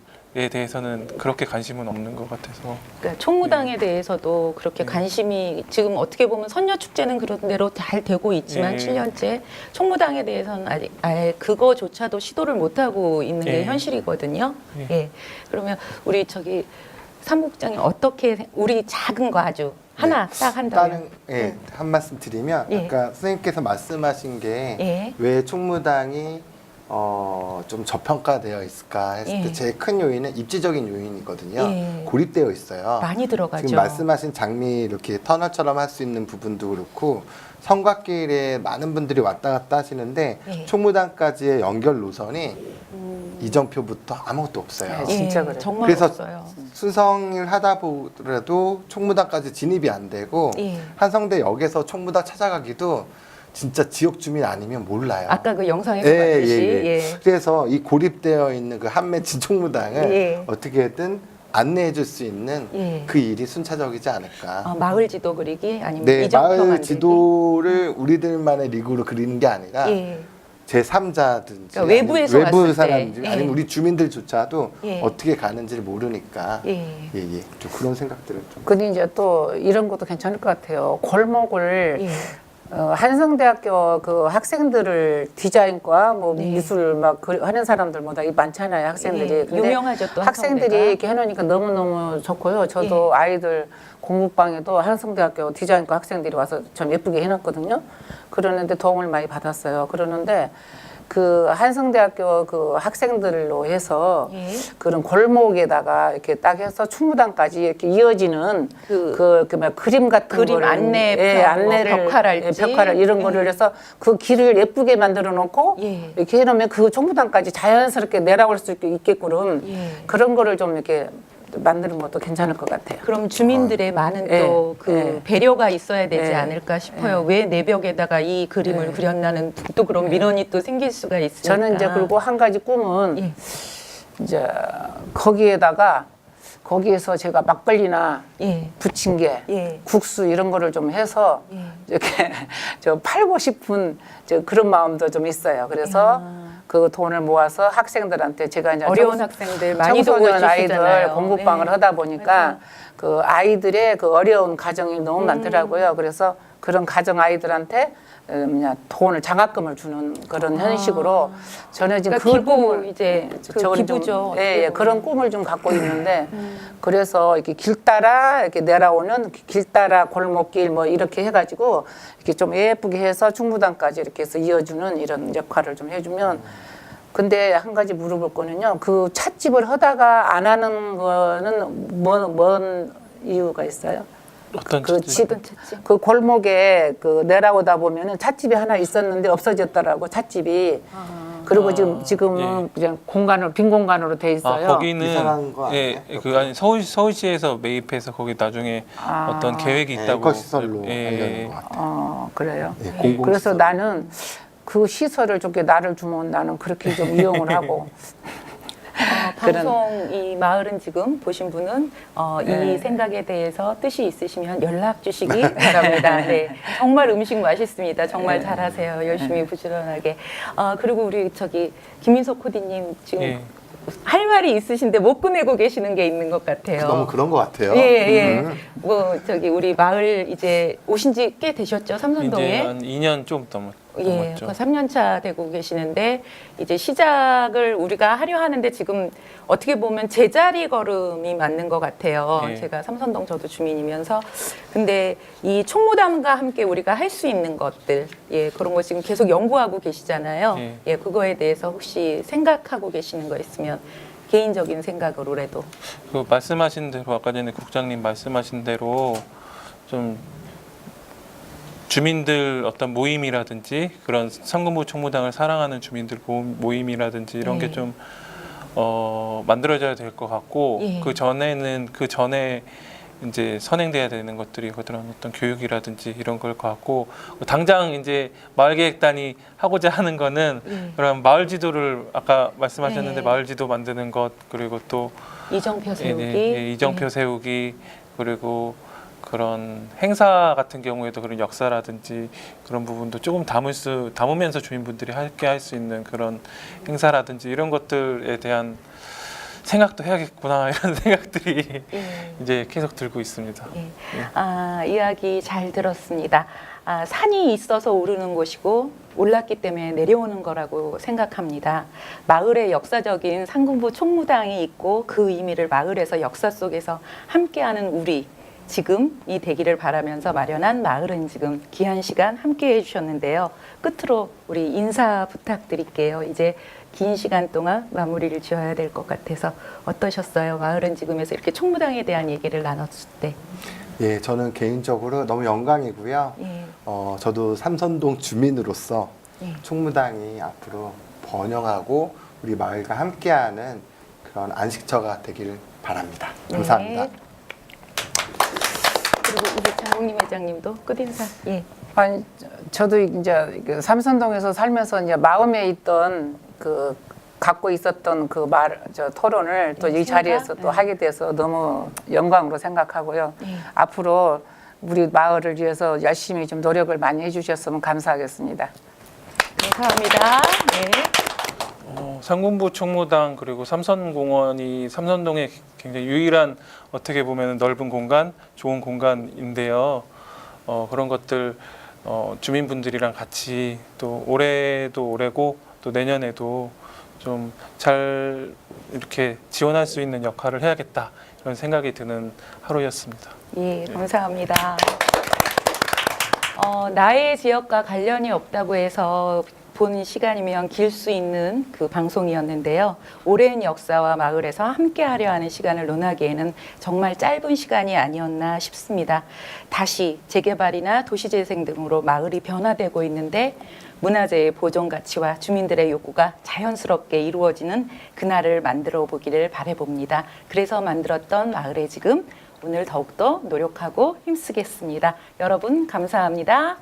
[SPEAKER 4] 대해서는 그렇게 관심은 없는 것 같아서.
[SPEAKER 1] 그러니까 총무당에 대해서도 그렇게 관심이 지금 어떻게 보면 선녀 축제는 그런 대로 잘 되고 있지만
[SPEAKER 4] 예.
[SPEAKER 1] 7년째 총무당에 대해서는 아직 아예 그거조차도 시도를 못 하고 있는 게
[SPEAKER 4] 예.
[SPEAKER 1] 현실이거든요.
[SPEAKER 4] 예.
[SPEAKER 1] 예. 그러면 우리 저기 삼국장이 어떻게 우리 작은 거 아주 하나 딱 한다면
[SPEAKER 2] 다른 한 말씀 드리면
[SPEAKER 1] 예.
[SPEAKER 2] 아까 선생님께서 말씀하신 게
[SPEAKER 1] 예.
[SPEAKER 2] 왜 총무당이 좀 저평가되어 있을까 했을
[SPEAKER 1] 예.
[SPEAKER 2] 때 제일 큰 요인은 입지적인 요인이거든요.
[SPEAKER 1] 예.
[SPEAKER 2] 고립되어 있어요.
[SPEAKER 1] 많이 들어가죠.
[SPEAKER 2] 지금 말씀하신 장미 이렇게 터널처럼 할 수 있는 부분도 그렇고 성곽길에 많은 분들이 왔다 갔다 하시는데
[SPEAKER 1] 예.
[SPEAKER 2] 총무당까지의 연결 노선이 이정표부터 아무것도 없어요.
[SPEAKER 3] 예. 진짜 그래요.
[SPEAKER 1] 정말
[SPEAKER 2] 그래서
[SPEAKER 1] 없어요.
[SPEAKER 2] 순성을 하다 보더라도 총무당까지 진입이 안 되고
[SPEAKER 1] 예.
[SPEAKER 2] 한성대역에서 총무당 찾아가기도 진짜 지역 주민 아니면 몰라요.
[SPEAKER 1] 아까 그 영상에서
[SPEAKER 2] 예,
[SPEAKER 1] 봤듯이
[SPEAKER 2] 예, 예.
[SPEAKER 1] 예.
[SPEAKER 2] 그래서 이 고립되어 있는 그 한맺힌 총무당을
[SPEAKER 1] 예.
[SPEAKER 2] 어떻게든 안내해 줄 수 있는
[SPEAKER 1] 예.
[SPEAKER 2] 그 일이 순차적이지 않을까.
[SPEAKER 1] 마을 지도 그리기 아니면
[SPEAKER 2] 네,
[SPEAKER 1] 이정표
[SPEAKER 2] 마을
[SPEAKER 1] 만들기.
[SPEAKER 2] 지도를 우리들만의 리그로 그리는 게 아니라
[SPEAKER 1] 예.
[SPEAKER 2] 제3자든지
[SPEAKER 1] 그러니까 외부에서
[SPEAKER 2] 외부
[SPEAKER 1] 왔을 때.
[SPEAKER 2] 사람들
[SPEAKER 1] 예.
[SPEAKER 2] 아니면 우리 주민들조차도
[SPEAKER 1] 예.
[SPEAKER 2] 어떻게 가는지를 모르니까
[SPEAKER 1] 예.
[SPEAKER 2] 예. 좀 그런 생각들을 좀
[SPEAKER 3] 근데 이제 또 이런 것도 괜찮을 것 같아요. 골목을
[SPEAKER 1] 예.
[SPEAKER 3] 한성대학교 그 학생들을 디자인과 뭐
[SPEAKER 1] 네.
[SPEAKER 3] 미술 막 하는 사람들보다 많잖아요, 학생들이.
[SPEAKER 1] 예,
[SPEAKER 3] 근데
[SPEAKER 1] 유명하죠, 또
[SPEAKER 3] 학생들이
[SPEAKER 1] 한성대가.
[SPEAKER 3] 이렇게 해놓으니까 너무너무 좋고요. 저도 아이들 공부방에도 한성대학교 디자인과 학생들이 와서 좀 예쁘게 해놨거든요. 그러는데 도움을 많이 받았어요. 그러는데 그 한성대학교 그 학생들로 해서
[SPEAKER 1] 예.
[SPEAKER 3] 그런 골목에다가 이렇게 딱 해서 충무당까지 이렇게 이어지는 그림 같은
[SPEAKER 1] 그림
[SPEAKER 3] 거를
[SPEAKER 1] 안내
[SPEAKER 3] 예,
[SPEAKER 1] 편,
[SPEAKER 3] 안내를
[SPEAKER 1] 뭐 벽화랄지.
[SPEAKER 3] 벽화를 이런 거를 해서 그 길을 예쁘게 만들어 놓고
[SPEAKER 1] 예.
[SPEAKER 3] 이렇게 해놓으면 그 충무당까지 자연스럽게 내려올 수 있게끔
[SPEAKER 1] 예.
[SPEAKER 3] 그런 거를 좀 이렇게 만드는 것도 괜찮을 것 같아요.
[SPEAKER 1] 그럼 주민들의 많은
[SPEAKER 3] 예,
[SPEAKER 1] 또 그
[SPEAKER 3] 예.
[SPEAKER 1] 배려가 있어야 되지
[SPEAKER 3] 예.
[SPEAKER 1] 않을까 싶어요. 왜 내 벽에다가 이 그림을 그렸나는 또 그런 민원이 또 생길 수가 있으니까.
[SPEAKER 3] 저는 이제 그리고 한 가지 꿈은
[SPEAKER 1] 예.
[SPEAKER 3] 이제 거기에서 제가 막걸리나
[SPEAKER 1] 예.
[SPEAKER 3] 부침개,
[SPEAKER 1] 예.
[SPEAKER 3] 국수 이런 거를 좀 해서
[SPEAKER 1] 예.
[SPEAKER 3] 이렇게 저 팔고 싶은 그런 마음도 좀 있어요. 그래서 그 돈을 모아서 학생들한테 제가 이제
[SPEAKER 1] 어려운 학생들 많이
[SPEAKER 3] 청소년
[SPEAKER 1] 도와주시잖아요.
[SPEAKER 3] 아이들 공부방을
[SPEAKER 1] 네.
[SPEAKER 3] 하다 보니까
[SPEAKER 1] 맞아요.
[SPEAKER 3] 그 아이들의 그 어려운 가정이 너무 많더라고요. 그래서 그런 가정 아이들한테 돈을 장학금을 주는 그런 형식으로 저는 지금
[SPEAKER 1] 그러니까
[SPEAKER 3] 그
[SPEAKER 1] 기부
[SPEAKER 3] 꿈을
[SPEAKER 1] 이제 그
[SPEAKER 3] 저는 좀,
[SPEAKER 1] 기부죠. 어떻게
[SPEAKER 3] 예,
[SPEAKER 1] 보면.
[SPEAKER 3] 그런 꿈을 좀 갖고 있는데 그래서 이렇게 길 따라 이렇게 내려오는 길 따라 골목길 뭐 이렇게 해가지고 이렇게 좀 예쁘게 해서 충무당까지 이렇게 해서 이어주는 이런 역할을 좀 해주면. 근데 한 가지 물어볼 거는요. 그 찻집을 하다가 안 하는 거는 뭔 이유가 있어요?
[SPEAKER 4] 어떤
[SPEAKER 3] 그
[SPEAKER 4] 집?
[SPEAKER 3] 집, 그 골목에 그 내려오다 보면은 찻집이 하나 있었는데 없어졌더라고 찻집이. 그리고 지금은 그냥 공간으로 빈 공간으로 돼 있어요.
[SPEAKER 4] 거기는
[SPEAKER 2] 이사한 거
[SPEAKER 4] 예,
[SPEAKER 2] 아니에요?
[SPEAKER 4] 그 아니 서울시에서 매입해서 거기 나중에 어떤 계획이
[SPEAKER 2] 네,
[SPEAKER 4] 있다고.
[SPEAKER 2] 에코시설로
[SPEAKER 4] 예,
[SPEAKER 2] 하려는 것 같아요.
[SPEAKER 3] 그래요.
[SPEAKER 2] 네, 공공시설.
[SPEAKER 3] 그래서 나는 그 시설을 저게 나를 주면 나는 그렇게 좀 이용을 하고.
[SPEAKER 1] 방송 이 마을은 지금 보신 분은
[SPEAKER 3] 네.
[SPEAKER 1] 이 생각에 대해서 뜻이 있으시면 연락 주시기 바랍니다. 네, 정말 음식 맛있습니다. 정말 잘하세요. 열심히 부지런하게. 그리고 우리 김민석 코디님 지금
[SPEAKER 4] 예.
[SPEAKER 1] 할 말이 있으신데 못 꺼내고 계시는 게 있는 것 같아요.
[SPEAKER 2] 너무 그런 것 같아요.
[SPEAKER 1] 예. 우리 마을 이제 오신 지 꽤 되셨죠?
[SPEAKER 4] 이제
[SPEAKER 1] 삼선동에.
[SPEAKER 4] 한 2년 좀
[SPEAKER 1] 예,
[SPEAKER 4] 넘었죠.
[SPEAKER 1] 3년 차 되고 계시는데 이제 시작을 우리가 하려 하는데 지금 어떻게 보면 제자리 걸음이 맞는 것 같아요.
[SPEAKER 4] 예.
[SPEAKER 1] 제가 삼선동 저도 주민이면서 근데 이 총무담과 함께 우리가 할 수 있는 것들, 예, 그런 거 지금 계속 연구하고 계시잖아요.
[SPEAKER 4] 예.
[SPEAKER 1] 예, 그거에 대해서 혹시 생각하고 계시는 거 있으면 개인적인 생각으로라도.
[SPEAKER 4] 그 말씀하신 대로 아까 전에 국장님 말씀하신 대로 좀 주민들 어떤 모임이라든지 그런 상군부 총무당을 사랑하는 주민들 모임이라든지 이런
[SPEAKER 1] 네.
[SPEAKER 4] 게 좀 만들어져야 될 것 같고
[SPEAKER 1] 예.
[SPEAKER 4] 그 전에 이제 선행돼야 되는 것들이 그런 어떤 교육이라든지 이런 걸 것 같고 당장 이제 마을계획단이 하고자 하는 거는
[SPEAKER 1] 예.
[SPEAKER 4] 그런 마을 지도를 아까 말씀하셨는데
[SPEAKER 1] 네.
[SPEAKER 4] 마을 지도 만드는 것 그리고 또
[SPEAKER 1] 이정표 세우기.
[SPEAKER 4] 이정표
[SPEAKER 1] 예.
[SPEAKER 4] 세우기 그리고 그런 행사 같은 경우에도 그런 역사라든지 그런 부분도 조금 담으면서 주민분들이 함께 할 수 있는 그런 행사라든지 이런 것들에 대한 생각도 해야겠구나 이런 생각들이
[SPEAKER 1] 예.
[SPEAKER 4] 이제 계속 들고 있습니다.
[SPEAKER 1] 예. 이야기 잘 들었습니다. 산이 있어서 오르는 곳이고 올랐기 때문에 내려오는 거라고 생각합니다. 마을에 역사적인 상군부 총무당이 있고 그 의미를 마을에서 역사 속에서 함께하는 우리 지금 이 대기를 바라면서 마련한 마을은 지금 귀한 시간 함께 해주셨는데요. 끝으로 우리 인사 부탁드릴게요. 이제 긴 시간 동안 마무리를 지어야 될 것 같아서 어떠셨어요? 마을은 지금에서 이렇게 총무당에 대한 얘기를 나눴을 때.
[SPEAKER 2] 예, 저는 개인적으로 너무 영광이고요.
[SPEAKER 1] 예.
[SPEAKER 2] 저도 삼선동 주민으로서
[SPEAKER 1] 예.
[SPEAKER 2] 총무당이 앞으로 번영하고 우리 마을과 함께하는 그런 안식처가 되기를 바랍니다. 감사합니다.
[SPEAKER 1] 네. 그리고 우리 장국림 회장님도 끝인사. 예.
[SPEAKER 3] 아니 저도 이제 그 삼선동에서 살면서 이제 마음에 있던 그 갖고 있었던 그 토론을 또 이 자리에서 또 하게 돼서 너무 영광으로 생각하고요. 앞으로 우리 마을을 위해서 열심히 좀 노력을 많이 해주셨으면 감사하겠습니다.
[SPEAKER 1] 감사합니다. 네.
[SPEAKER 4] 상군부 총무당 그리고 삼선공원이 삼선동의 굉장히 유일한 어떻게 보면 넓은 공간, 좋은 공간인데요. 그런 것들 주민분들이랑 같이 또 올해도 올해고 또 내년에도 좀 잘 이렇게 지원할 수 있는 역할을 해야겠다 이런 생각이 드는 하루였습니다.
[SPEAKER 1] 예, 감사합니다. 나의 지역과 관련이 없다고 해서 본 시간이면 길 수 있는 그 방송이었는데요. 오랜 역사와 마을에서 함께하려 하는 시간을 논하기에는 정말 짧은 시간이 아니었나 싶습니다. 다시 재개발이나 도시재생 등으로 마을이 변화되고 있는데 문화재의 보존 가치와 주민들의 요구가 자연스럽게 이루어지는 그날을 만들어 보기를 바라봅니다. 그래서 만들었던 마을의 지금 오늘 더욱더 노력하고 힘쓰겠습니다. 여러분 감사합니다.